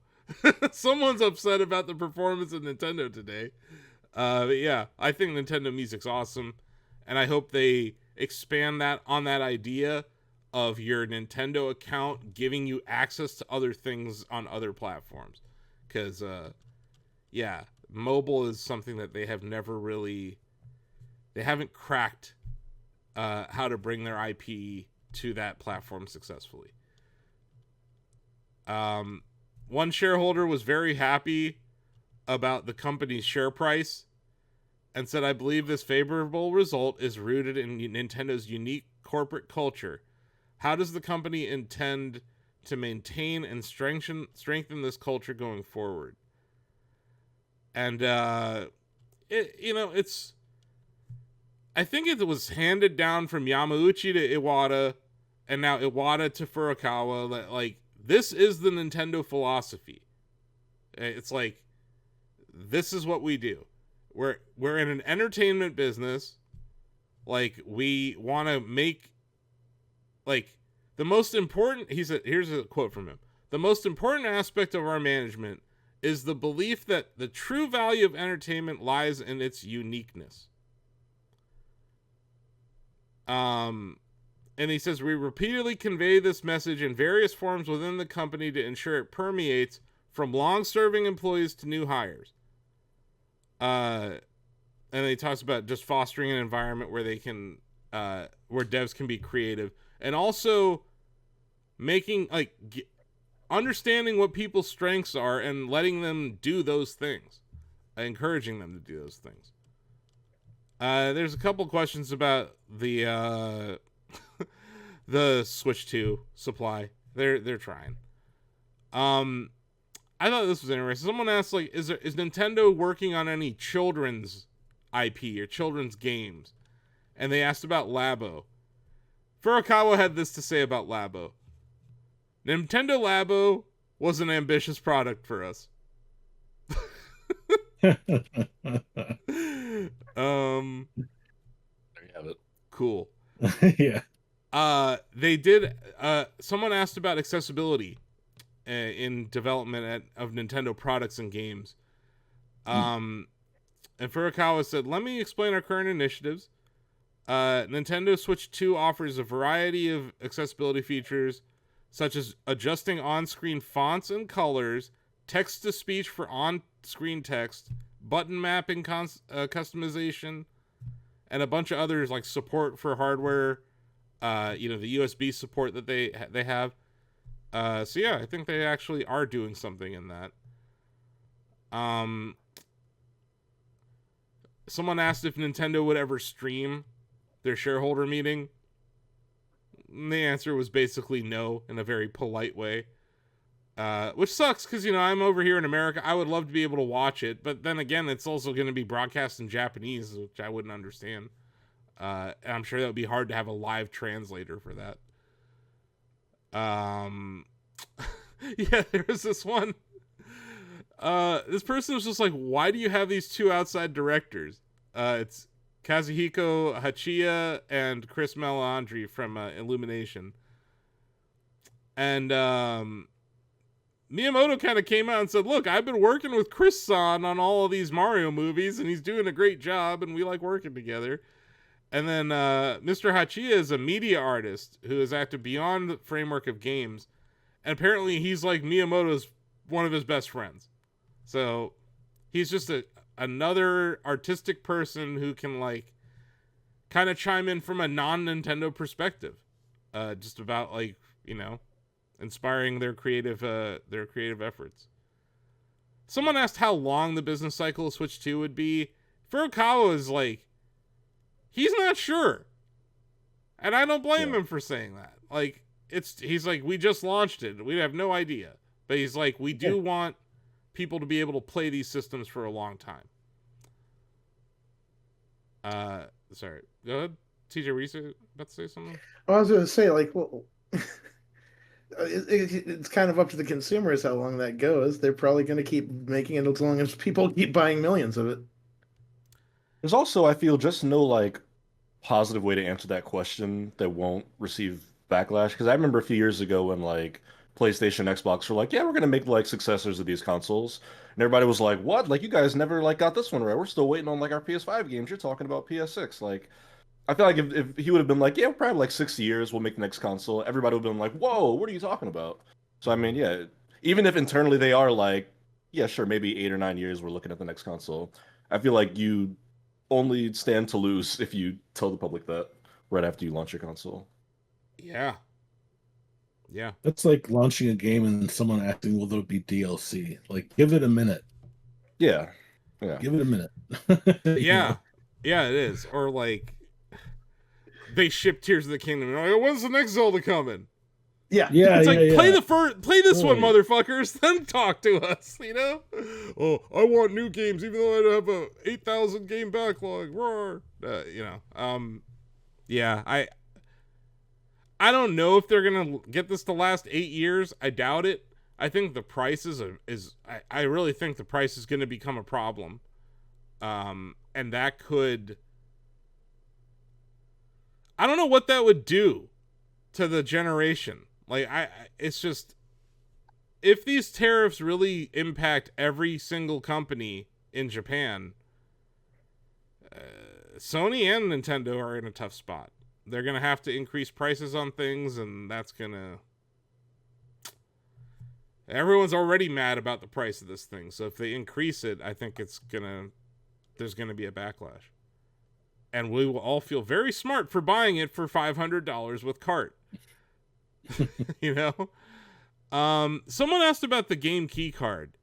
Someone's upset about the performance of Nintendo today. But yeah, I think Nintendo music's awesome, and I hope they expand that on that idea of your Nintendo account giving you access to other things on other platforms. Because, yeah, mobile is something that they haven't cracked how to bring their IP to that platform successfully. One shareholder was very happy about the company's share price and said, I believe this favorable result is rooted in Nintendo's unique corporate culture. How does the company intend to maintain and strengthen this culture going forward? And it's, I think it was handed down from Yamauchi to Iwata, and now Iwata to Furukawa. That, like, this is the Nintendo philosophy. It's like, this is what we do. We're in an entertainment business. Like, we want to make, like, the most important, he said, here's a quote from him. The most important aspect of our management is the belief that the true value of entertainment lies in its uniqueness. And he says, we repeatedly convey this message in various forms within the company to ensure it permeates from long-serving employees to new hires. And he talks about just fostering an environment where they can, where devs can be creative, and also making, like, understanding what people's strengths are and letting them do those things, encouraging them to do those things. There's a couple questions about the the Switch 2 supply. They're trying. I thought this was interesting. Someone asked, like, is Nintendo working on any children's IP or children's games? And they asked about Labo. Furukawa had this to say about Labo. Nintendo Labo was an ambitious product for us. There you have it. Cool. Yeah. They did. Someone asked about accessibility in development of Nintendo products and games. And Furukawa said, "Let me explain our current initiatives. Nintendo Switch 2 offers a variety of accessibility features, such as adjusting on-screen fonts and colors, text-to-speech for on-screen text, button mapping customization, and a bunch of others, like support for hardware, the USB support that they have. So yeah, I think they actually are doing something in that. Someone asked if Nintendo would ever stream their shareholder meeting. And the answer was basically no, in a very polite way. Which sucks, because, I'm over here in America. I would love to be able to watch it, but then again, it's also going to be broadcast in Japanese, which I wouldn't understand. And I'm sure that would be hard to have a live translator for that. Yeah, there was this one. This person was just like, why do you have these two outside directors? It's Kazuhiko Hachiya and Chris Melandri from Illumination. And Miyamoto kind of came out and said, look, I've been working with Chris-san on all of these Mario movies, and he's doing a great job, and we like working together. And then Mr. Hachiya is a media artist who has acted beyond the framework of games. And apparently he's like Miyamoto's one of his best friends. So he's just another artistic person who can, like, kind of chime in from a non-Nintendo perspective. Just about, like, inspiring their creative efforts. Someone asked how long the business cycle of Switch 2 would be. Furukawa is like, he's not sure. And I don't blame him for saying that. Like, he's like, we just launched it. We have no idea. But he's like, we do want people to be able to play these systems for a long time. Sorry. Go ahead. TJ, were you about to say something? I was going to say, like, well, it's kind of up to the consumers how long that goes. They're probably going to keep making it as long as people keep buying millions of it. There's also, I feel, just no like positive way to answer that question that won't receive backlash. Because I remember a few years ago when like PlayStation, Xbox were like, yeah, we're gonna make like successors of these consoles, and everybody was like, what? Like you guys never like got this one right. We're still waiting on like our PS5 games. You're talking about PS6. Like I feel like if he would have been like, yeah, probably like 6 years, we'll make the next console, everybody would have been like, whoa, what are you talking about? So I mean, yeah, even if internally they are like, yeah, sure, maybe 8 or 9 years we're looking at the next console. I feel like you only stand to lose if you tell the public that right after you launch your console. Yeah. Yeah. That's like launching a game and someone asking, "Will there be DLC?" Like, give it a minute. Yeah, yeah. Give it a minute. Yeah. Yeah, it is. Or like they ship Tears of the Kingdom and like, when's the next Zelda coming? Yeah. Yeah, It's yeah, like yeah. play this one, Right. motherfuckers, then talk to us, you know? Oh, I want new games, even though I have a 8,000 game backlog. Roar. Yeah, I don't know if they're gonna get this to last 8 years. I doubt it. I think the price I really think the price is gonna become a problem. And that could, I don't know what that would do to the generation. Like it's just, if these tariffs really impact every single company in Japan, Sony and Nintendo are in a tough spot. They're going to have to increase prices on things, and that's going to... Everyone's already mad about the price of this thing, so if they increase it, I think there's going to be a backlash. And we will all feel very smart for buying it for $500 with cart. You know? Someone asked about the game key card,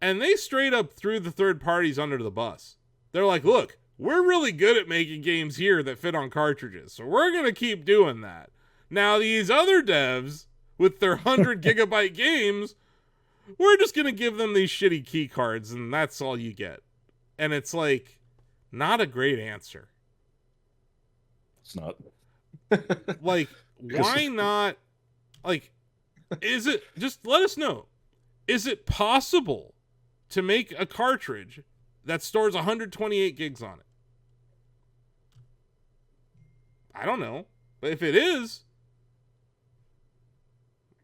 and they straight up threw the third parties under the bus. They're like, look, we're really good at making games here that fit on cartridges, so we're going to keep doing that. Now, these other devs with their 100 gigabyte games, we're just going to give them these shitty key cards, and that's all you get. And it's like, not a great answer. It's not. Like, why not? Like, is it, just let us know, is it possible to make a cartridge that stores 128 gigs on it? I don't know. But if it is,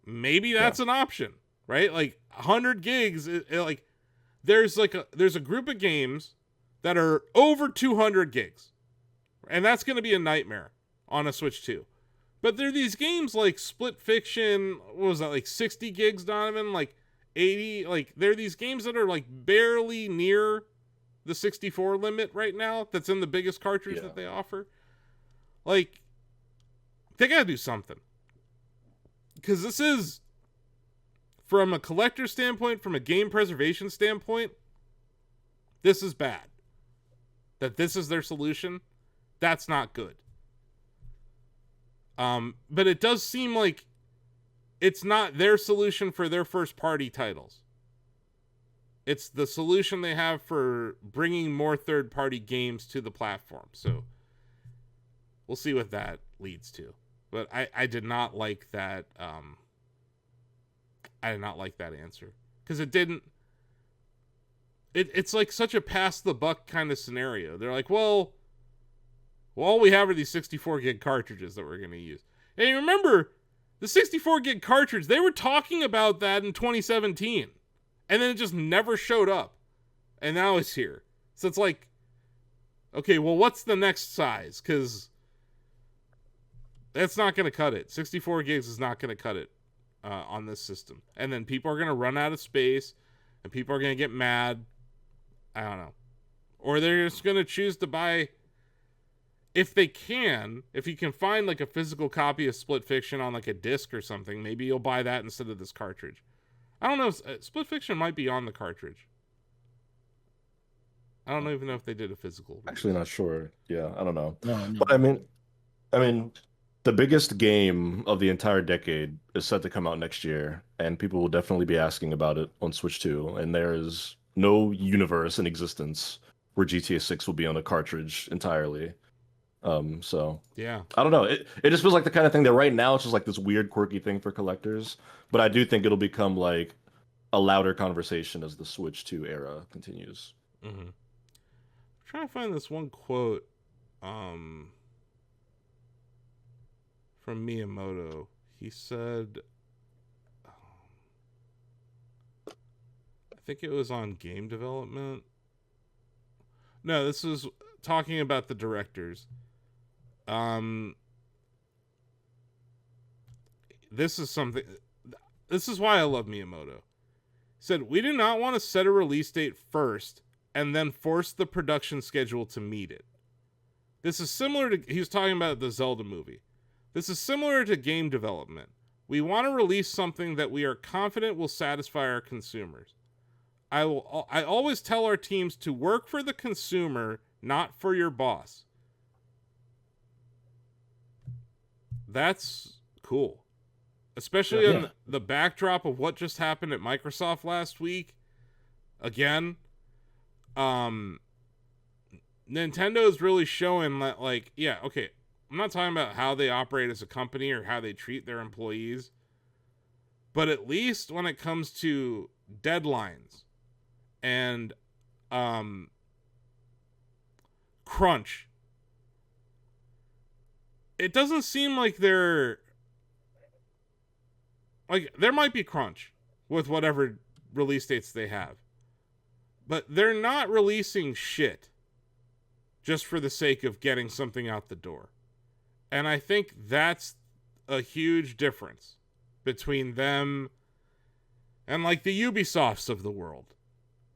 maybe that's an option, right? Like 100 gigs, like there's a group of games that are over 200 gigs. And that's going to be a nightmare on a Switch 2. But there are these games like Split Fiction, what was that, like 60 gigs, Donovan? Like 80, like there are these games that are like barely near the 64 limit right now that's in the biggest cartridge that they offer. Like, they gotta do something. Because this is, from a collector standpoint, from a game preservation standpoint, this is bad. That this is their solution, that's not good. But it does seem like it's not their solution for their first party titles. It's the solution they have for bringing more third party games to the platform. So we'll see what that leads to. But I did not like that. I did not like that answer because it didn't. It's like such a pass the buck kind of scenario. They're like, well, all we have are these 64 gig cartridges that we're going to use. And you remember, the 64 gig cartridge, they were talking about that in 2017. And then it just never showed up. And now it's here. So it's like, okay, well, what's the next size? Because that's not going to cut it. 64 gigs is not going to cut it on this system. And then people are going to run out of space. And people are going to get mad. I don't know. Or they're just going to choose to buy... If you can find like a physical copy of Split Fiction on like a disc or something, maybe you'll buy that instead of this cartridge. I don't know. Split Fiction might be on the cartridge. I don't even know if they did a physical version. Actually, not sure. Yeah, I don't know. No. But I mean, the biggest game of the entire decade is set to come out next year, and people will definitely be asking about it on Switch 2. And there is no universe in existence where GTA 6 will be on a cartridge entirely. So Yeah. I don't know. It just feels like the kind of thing that right now it's just like this weird, quirky thing for collectors. But I do think it'll become like a louder conversation as the Switch 2 era continues. Mm-hmm. I'm trying to find this one quote um, from Miyamoto. He said, I think it was on game development. No, this was talking about the directors. Um, this is something. This is why I love Miyamoto. He said, "We do not want to set a release date first and then force the production schedule to meet it. This is similar to," he was talking about the Zelda movie. "This is similar to game development. We want to release something that we are confident will satisfy our consumers. I always tell our teams to work for the consumer, not for your boss." That's cool. Especially on the backdrop of what just happened at Microsoft last week. Again, Nintendo is really showing that, like, yeah, okay, I'm not talking about how they operate as a company or how they treat their employees, but at least when it comes to deadlines and crunch, it doesn't seem like they're like, there might be crunch with whatever release dates they have, but they're not releasing shit just for the sake of getting something out the door. And I think that's a huge difference between them and like the Ubisofts of the world.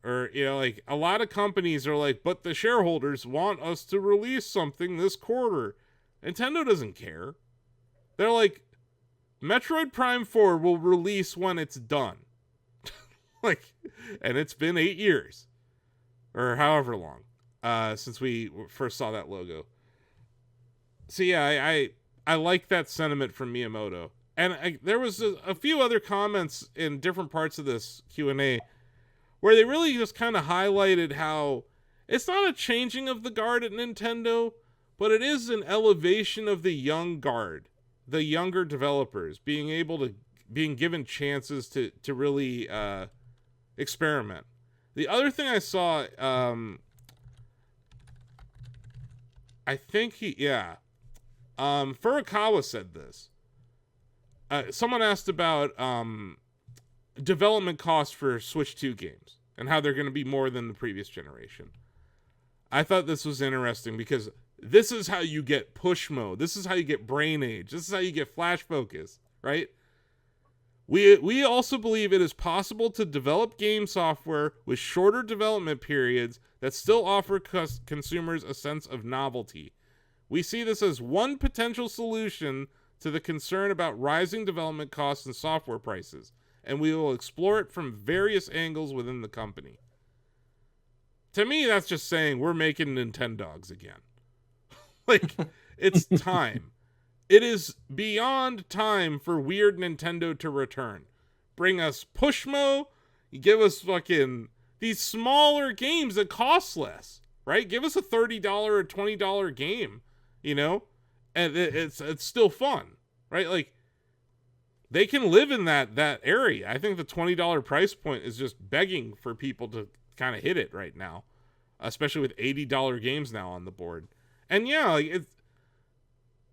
Or, you know, like a lot of companies are like, but the shareholders want us to release something this quarter. Nintendo doesn't care. They're like, Metroid Prime 4 will release when it's done. Like, and it's been 8 years or however long since we first saw that logo. So yeah, I like that sentiment from Miyamoto. And there was a few other comments in different parts of this Q&A where they really just kind of highlighted how it's not a changing of the guard at Nintendo, but it is an elevation of the young guard, the younger developers being given chances to really experiment. The other thing I saw, I think Furukawa said this. Someone asked about development costs for Switch 2 games and how they're going to be more than the previous generation. I thought this was interesting because this is how you get push mode. This is how you get brain age. This is how you get flash focus, right? We also believe it is possible to develop game software with shorter development periods that still offer consumers a sense of novelty. We see this as one potential solution to the concern about rising development costs and software prices, and we will explore it from various angles within the company. To me, that's just saying we're making Nintendogs again. Like, it's time. It is beyond time for weird Nintendo to return. Bring us Pushmo, give us fucking these smaller games that cost less, right? Give us a $30 or $20 game, you know? And it's still fun, right? Like, they can live in that area. I think the $20 price point is just begging for people to kind of hit it right now, especially with $80 games now on the board. And yeah, like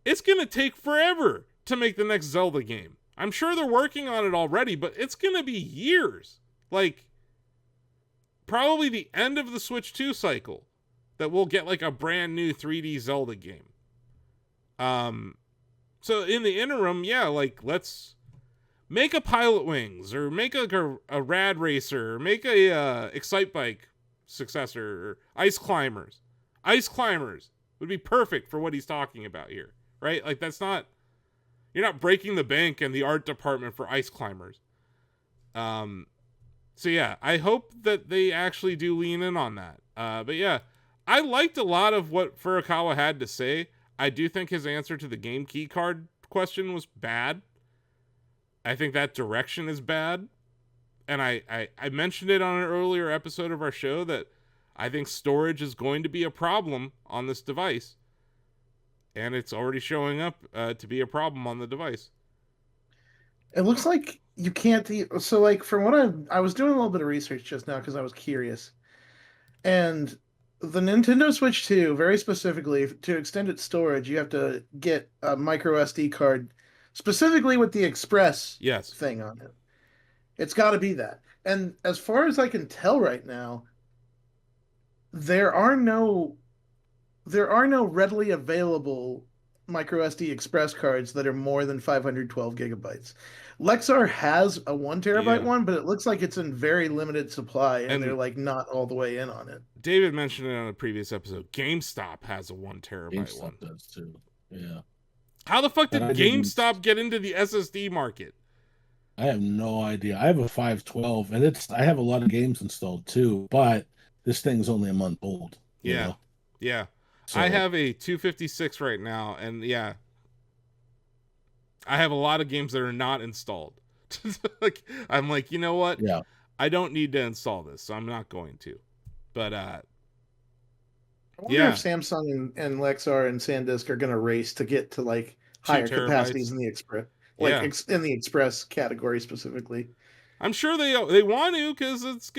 it's going to take forever to make the next Zelda game. I'm sure they're working on it already, but it's going to be years. Like, probably the end of the Switch 2 cycle that we'll get like a brand new 3D Zelda game. So in the interim, yeah, like, let's make a Pilot Wings or make a Rad Racer or make a Excite Bike successor or Ice Climbers. Ice Climbers would be perfect for what he's talking about here, right? Like, you're not breaking the bank in the art department for Ice Climbers. So yeah, I hope that they actually do lean in on that. But yeah, I liked a lot of what Furukawa had to say. I do think his answer to the game key card question was bad. I think that direction is bad. And I mentioned it on an earlier episode of our show that I think storage is going to be a problem on this device. and it's already showing up to be a problem on the device. It looks like you can't. So, like, from what I was doing a little bit of research just now because I was curious, and the Nintendo Switch 2, very specifically, to extend its storage, you have to get a micro SD card, specifically with the Express Yes. thing on it. It's got to be that. And as far as I can tell right now, there are no readily available micro SD Express cards that are more than 512 gigabytes. Lexar has a 1 terabyte Yeah. one, but it looks like it's in very limited supply, and they're And like not all the way in on it. David mentioned it on a previous episode. GameStop has a 1 terabyte one. GameStop does too. Yeah. How the fuck did But I didn't- GameStop get into the SSD market? I have no idea. I have a 512, and I have a lot of games installed too, but this thing's only a month old. you Yeah. know? Yeah. So, I have a 256 right now, and yeah, I have a lot of games that are not installed. Like, I'm like, you know what? Yeah. I don't need to install this, so I'm not going to. But I wonder Yeah. if Samsung and Lexar and SanDisk are going to race to get to like 2 higher terabytes. capacities in the Express, like Yeah. in the Express category specifically. I'm sure they want to, because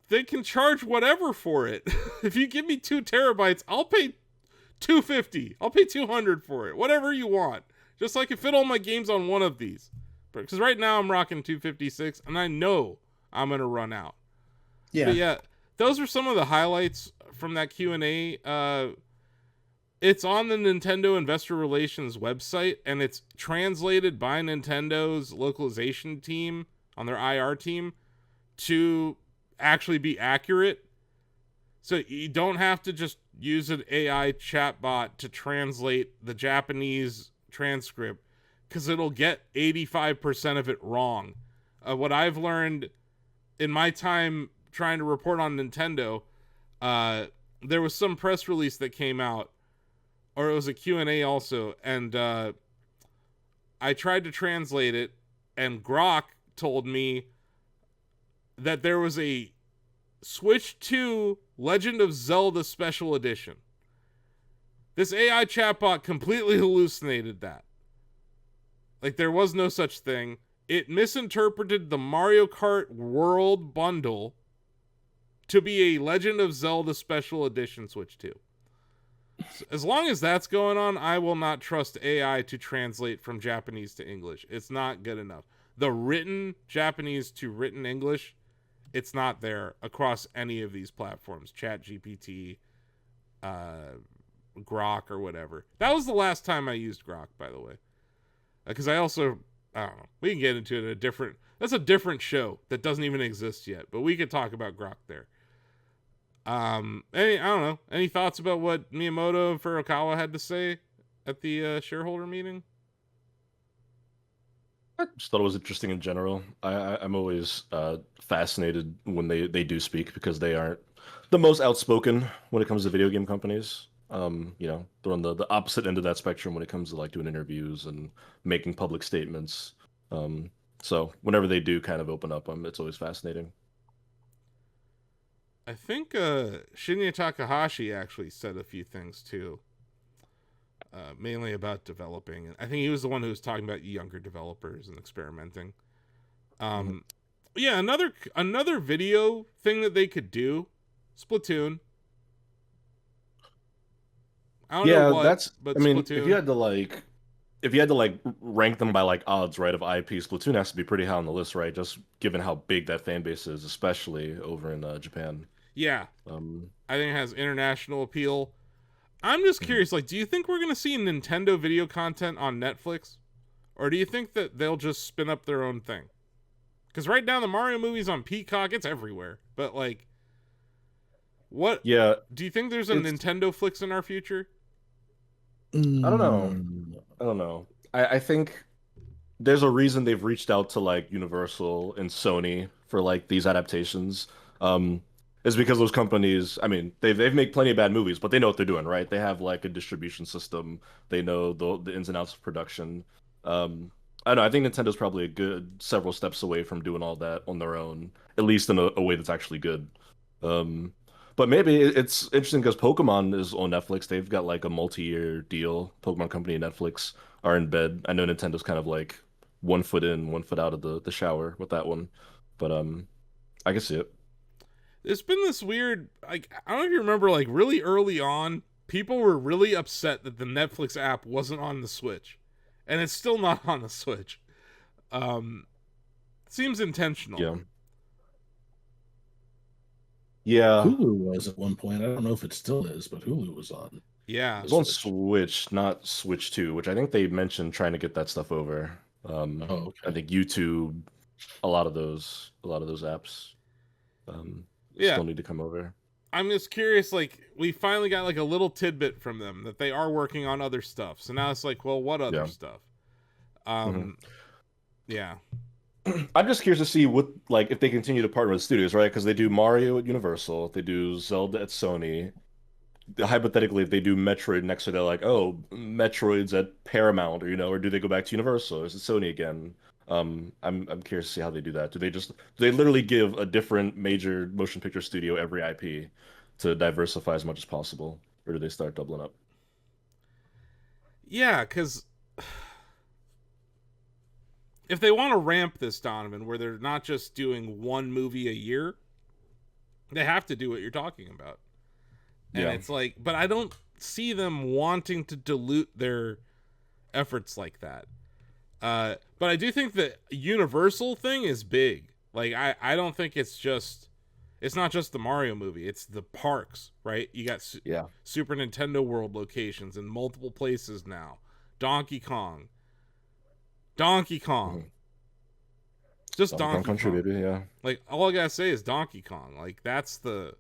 they can charge whatever for it. If you give me 2 terabytes, I'll pay $250. I'll pay $200 for it. Whatever you want. Just so I can fit all my games on one of these. Because right now I'm rocking 256, and I know I'm gonna run out. Yeah. But yeah, those are some of the highlights from that Q&A. It's on the Nintendo Investor Relations website, and it's translated by Nintendo's localization team on their IR team to actually be accurate. So you don't have to just use an AI chatbot to translate the Japanese transcript, because it'll get 85% of it wrong. What I've learned in my time trying to report on Nintendo, there was some press release that came out, or it was a Q&A also, and I tried to translate it, and Grok told me that there was a Switch 2 Legend of Zelda Special Edition. This AI chatbot completely hallucinated that. Like, there was no such thing. It misinterpreted the Mario Kart World bundle to be a Legend of Zelda Special Edition Switch 2. So as long as that's going on, I will not trust AI to translate from Japanese to English. It's not good enough. The written Japanese to written English, it's not there across any of these platforms. ChatGPT, Grok, or whatever. That was the last time I used Grok, by the way. Because I don't know. We can get into it that's a different show that doesn't even exist yet. But we could talk about Grok there. I don't know. Any thoughts about what Miyamoto and Furukawa had to say at the shareholder meeting? I just thought it was interesting in general. I'm always fascinated when they do speak, because they aren't the most outspoken when it comes to video game companies. They're on the opposite end of that spectrum when it comes to like doing interviews and making public statements. So whenever they do kind of open up, it's always fascinating. I think Shinya Takahashi actually said a few things too, mainly about developing. I think he was the one who was talking about younger developers and experimenting. Yeah, another video thing that they could do, Splatoon. I don't know what, but Splatoon. if you had to rank them by like odds, right, of IP, Splatoon has to be pretty high on the list, right? Just given how big that fan base is, especially over in Japan. Yeah. I think it has international appeal. I'm just curious, like, do you think we're going to see Nintendo video content on Netflix? Or do you think that they'll just spin up their own thing? Because right now the Mario movie's on Peacock, it's everywhere. But, like, what? Yeah. Do you think there's a Nintendo Flix in our future? I don't know. I think there's a reason they've reached out to like Universal and Sony for like these adaptations. Is because those companies, I mean, they've made plenty of bad movies, but they know what they're doing, right? They have like a distribution system. They know the ins and outs of production. I don't know. I think Nintendo's probably a good several steps away from doing all that on their own, at least in a way that's actually good. But maybe it's interesting because Pokemon is on Netflix. They've got like a multi-year deal. Pokemon Company and Netflix are in bed. I know Nintendo's kind of like 1 foot in, 1 foot out of the shower with that one. But I can see it. There's been this weird, like, I don't know if you remember, like, really early on, people were really upset that the Netflix app wasn't on the Switch. And it's still not on the Switch. Seems intentional. Yeah. Yeah. Hulu was at one point. I don't know if it still is, but Hulu was on. Yeah. It's on Switch, not Switch 2, which I think they mentioned trying to get that stuff over. Okay. I think YouTube, a lot of those apps Yeah. still need to come over. I'm just curious, like, we finally got, like, a little tidbit from them that they are working on other stuff. So now it's like, well, what other Yeah. stuff? Mhm. Yeah. I'm just curious to see what, like, if they continue to partner with studios, right? Because they do Mario at Universal, they do Zelda at Sony. Hypothetically, if they do Metroid next to, they're like, oh, Metroid's at Paramount, or do they go back to Universal? Or is it Sony again? I'm curious to see how they do that. Do they literally give a different major motion picture studio every IP to diversify as much as possible, or do they start doubling up? Yeah, because if they want to ramp this, Donovan, where they're not just doing one movie a year, they have to do what you're talking about. And Yeah. it's like, but I don't see them wanting to dilute their efforts like that. But I do think the Universal thing is big. Like, I don't think it's not just the Mario movie. It's the parks, right? You got Yeah. Super Nintendo World locations in multiple places now. Donkey Kong. Mhm. Just Donkey Kong Donkey Country, Kong. baby, yeah. Like, all I gotta say is Donkey Kong. Like, that's the...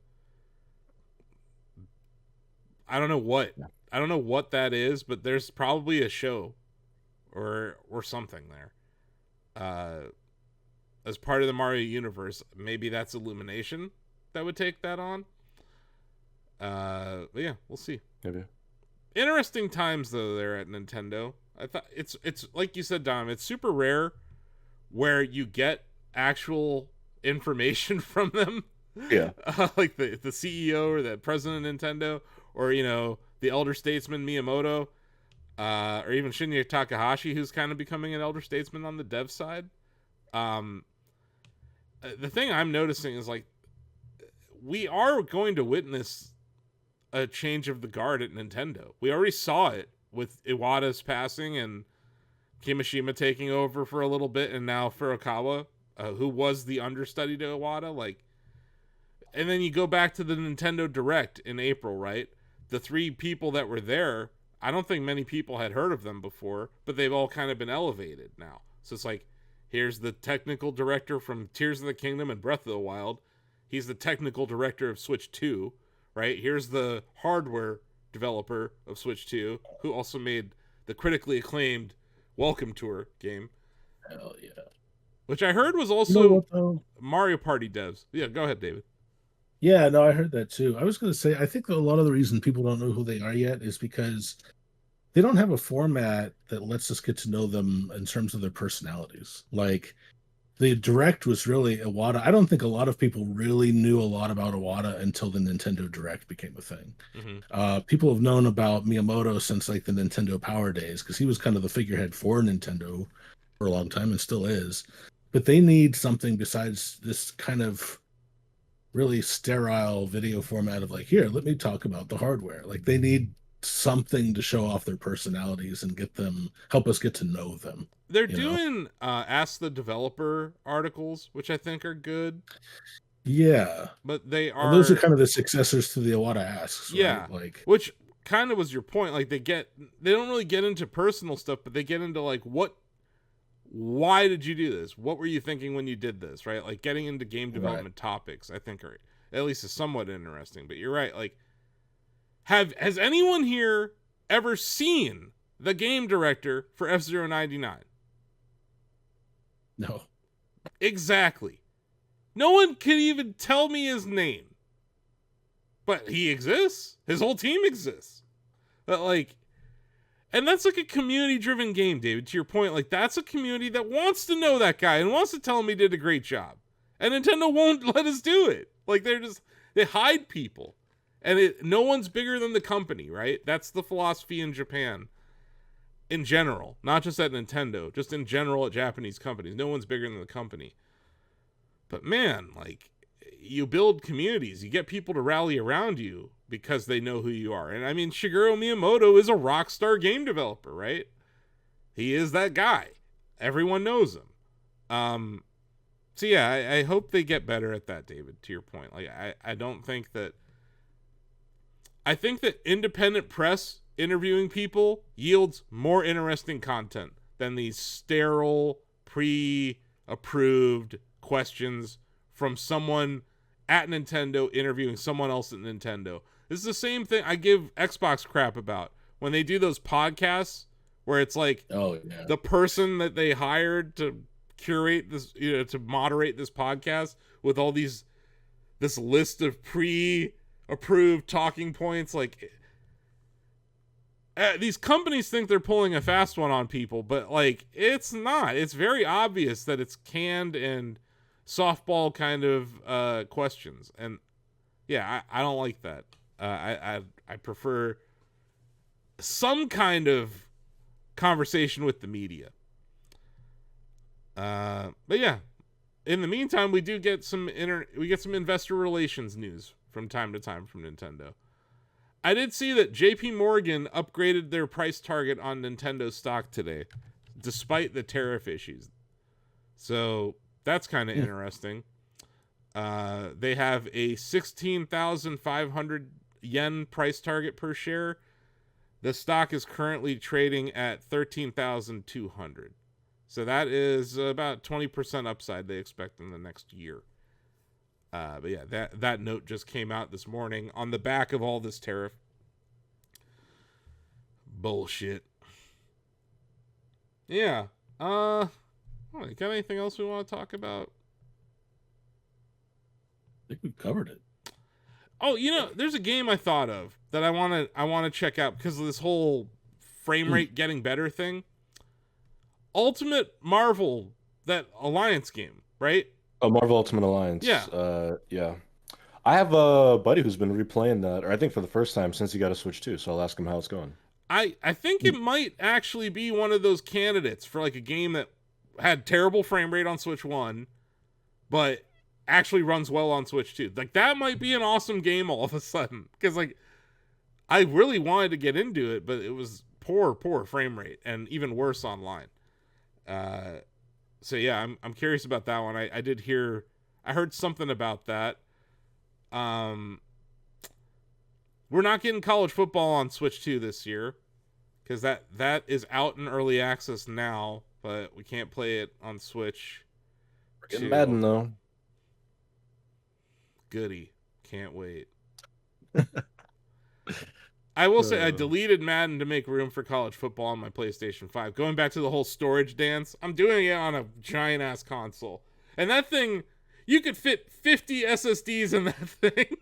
I don't know what that is, but there's probably a show or something there. As part of the Mario universe, maybe that's Illumination that would take that on. But yeah, we'll see. Maybe. Interesting times though there at Nintendo. I thought it's like you said, Dom. It's super rare where you get actual information from them. Yeah. Like the CEO or the president of Nintendo, or the elder statesman Miyamoto, or even Shinya Takahashi, who's kind of becoming an elder statesman on the dev side. The thing I'm noticing is, like, we are going to witness a change of the guard at Nintendo. We already saw it with Iwata's passing and Kimishima taking over for a little bit, and now Furukawa, who was the understudy to Iwata, like. And then you go back to the Nintendo Direct in April, right? The three people that were there, I don't think many people had heard of them before, but they've all kind of been elevated now. So it's like, here's the technical director from Tears of the Kingdom and Breath of the Wild. He's the technical director of Switch 2, right? Here's the hardware developer of Switch 2, who also made the critically acclaimed Welcome Tour game. Hell yeah. Which I heard was You know also what, though? Mario Party devs. Yeah, go ahead, David. Yeah, no, I heard that too. I was going to say, I think a lot of the reason people don't know who they are yet is because they don't have a format that lets us get to know them in terms of their personalities. Like, the Direct was really Iwata. I don't think a lot of people really knew a lot about Iwata until the Nintendo Direct became a thing. Mm-hmm. People have known about Miyamoto since like the Nintendo Power days because he was kind of the figurehead for Nintendo for a long time and still is. But they need something besides this kind of really sterile video format of like, here, let me talk about the hardware. Like, they need something to show off their personalities and help us get to know them. They're doing Ask the Developer articles, which I think are good. Yeah. But they are... And those are kind of the successors to the Iwata Asks, right? Yeah. Like, which kind of was your point. Like, they don't really get into personal stuff, but they get into like, why did you do this? What were you thinking when you did this, right? Like, getting into game development topics, I think, are at least is somewhat interesting. But you're right. Like, has anyone here ever seen the game director for F-Zero 99? no. Exactly. No one can even tell me his name. But he exists. His whole team exists. But, like, and that's like a community-driven game, David. To your point, like, that's a community that wants to know that guy and wants to tell him he did a great job. And Nintendo won't let us do it. Like, they're just They hide people. And no one's bigger than the company, right? That's the philosophy in Japan. In general, not just at Nintendo, just in general at Japanese companies. No one's bigger than the company. But man, like, you build communities, you get people to rally around you because they know who you are. And I mean, Shigeru Miyamoto is a rock star game developer, right? He is that guy. Everyone knows him. So yeah, I hope they get better at that, David, to your point. Like, I don't think that... I think that independent press interviewing people yields more interesting content than these sterile, pre-approved questions from someone at Nintendo interviewing someone else at Nintendo. This is the same thing I give Xbox crap about when they do those podcasts where it's like the person that they hired to curate this, to moderate this podcast with all this list of pre-approved talking points. Like, these companies think they're pulling a fast one on people, but like, it's not. It's very obvious that it's canned and softball kind of questions. And yeah, I don't like that. I prefer some kind of conversation with the media. But yeah, in the meantime, we do get some investor relations news from time to time from Nintendo. I did see that JP Morgan upgraded their price target on Nintendo stock today, despite the tariff issues. So that's kind of interesting. They have a 16,500 yen price target per share. The stock is currently trading at 13,200. So that is about 20% upside they expect in the next year. But yeah, that note just came out this morning on the back of all this tariff bullshit. Yeah. Got anything else we want to talk about? I think we've covered it. Oh, there's a game I thought of that I want to check out because of this whole frame rate getting better thing. Ultimate Marvel, that Alliance game, right? Oh, Marvel Ultimate Alliance. Yeah. Yeah. I have a buddy who's been replaying that, or I think for the first time since he got a Switch 2, so I'll ask him how it's going. I think it might actually be one of those candidates for like a game that had terrible frame rate on Switch 1, but actually runs well on Switch 2. Like, that might be an awesome game all of a sudden. Because, like, I really wanted to get into it, but it was poor frame rate, and even worse online. So yeah, I'm curious about that one. I heard something about that. We're not getting college football on Switch 2 this year because that is out in early access now, but we can't play it on Switch. We're getting Madden though. Goody. Can't wait. I will say I deleted Madden to make room for college football on my PlayStation 5. Going back to the whole storage dance, I'm doing it on a giant ass console. And that thing, you could fit 50 SSDs in that thing.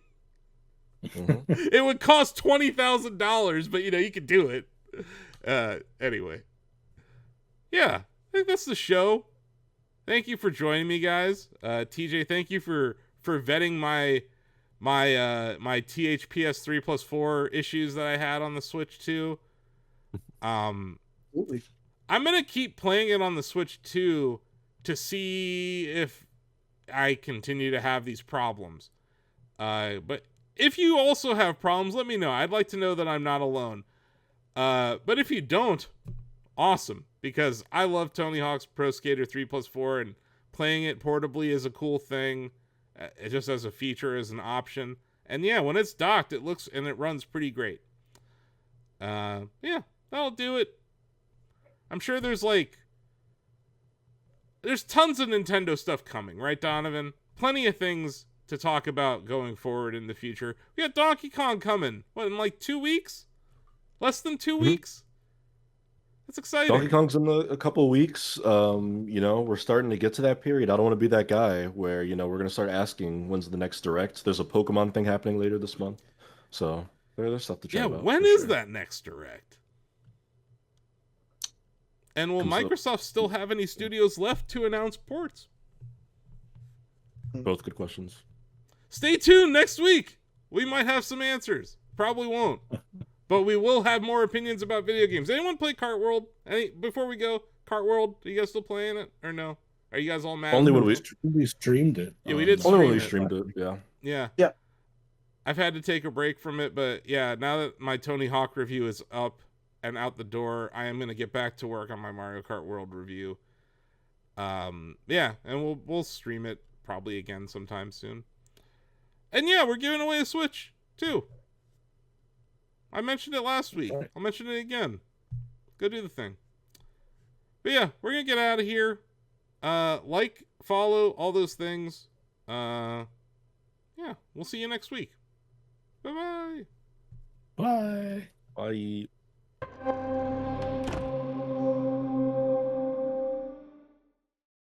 Mm-hmm. It would cost $20,000, but you could do it. Anyway. Yeah, I think that's the show. Thank you for joining me, guys. TJ, thank you for vetting my THPS 3+4 issues that I had on the Switch 2. I'm gonna keep playing it on the Switch 2 to see if I continue to have these problems. But if you also have problems, let me know. I'd like to know that I'm not alone. But if you don't, awesome, because I love Tony Hawk's Pro Skater 3+4, and playing it portably is a cool thing. It just as a feature, as an option. And yeah, when it's docked, it looks and it runs pretty great. Yeah, that'll do it. I'm sure there's tons of Nintendo stuff coming, right, Donovan? Plenty of things to talk about going forward in the future. We got Donkey Kong coming, in like 2 weeks? Less than 2 weeks? That's exciting. Donkey Kong's in a couple of weeks. We're starting to get to that period. I don't want to be that guy where, we're going to start asking when's the next Direct. There's a Pokemon thing happening later this month. So there's stuff to chat about. Yeah, when is that next Direct? And will Microsoft still have any studios left to announce ports? Both good questions. Stay tuned next week. We might have some answers. Probably won't. But we will have more opinions about video games. Anyone play Kart World? Before we go, Kart World, are you guys still playing it or no? Are you guys all mad? Only when we streamed it. Yeah, we did only when we stream streamed it. Yeah. Yeah. Yeah. I've had to take a break from it, but yeah, now that my Tony Hawk review is up and out the door, I am gonna get back to work on my Mario Kart World review. Yeah, and we'll stream it probably again sometime soon. And yeah, we're giving away a Switch too. I mentioned it last week. I'll mention it again. Go do the thing. But yeah, we're gonna get out of here. Like, follow, all those things. Yeah, we'll see you next week. Bye-bye. Bye. Bye.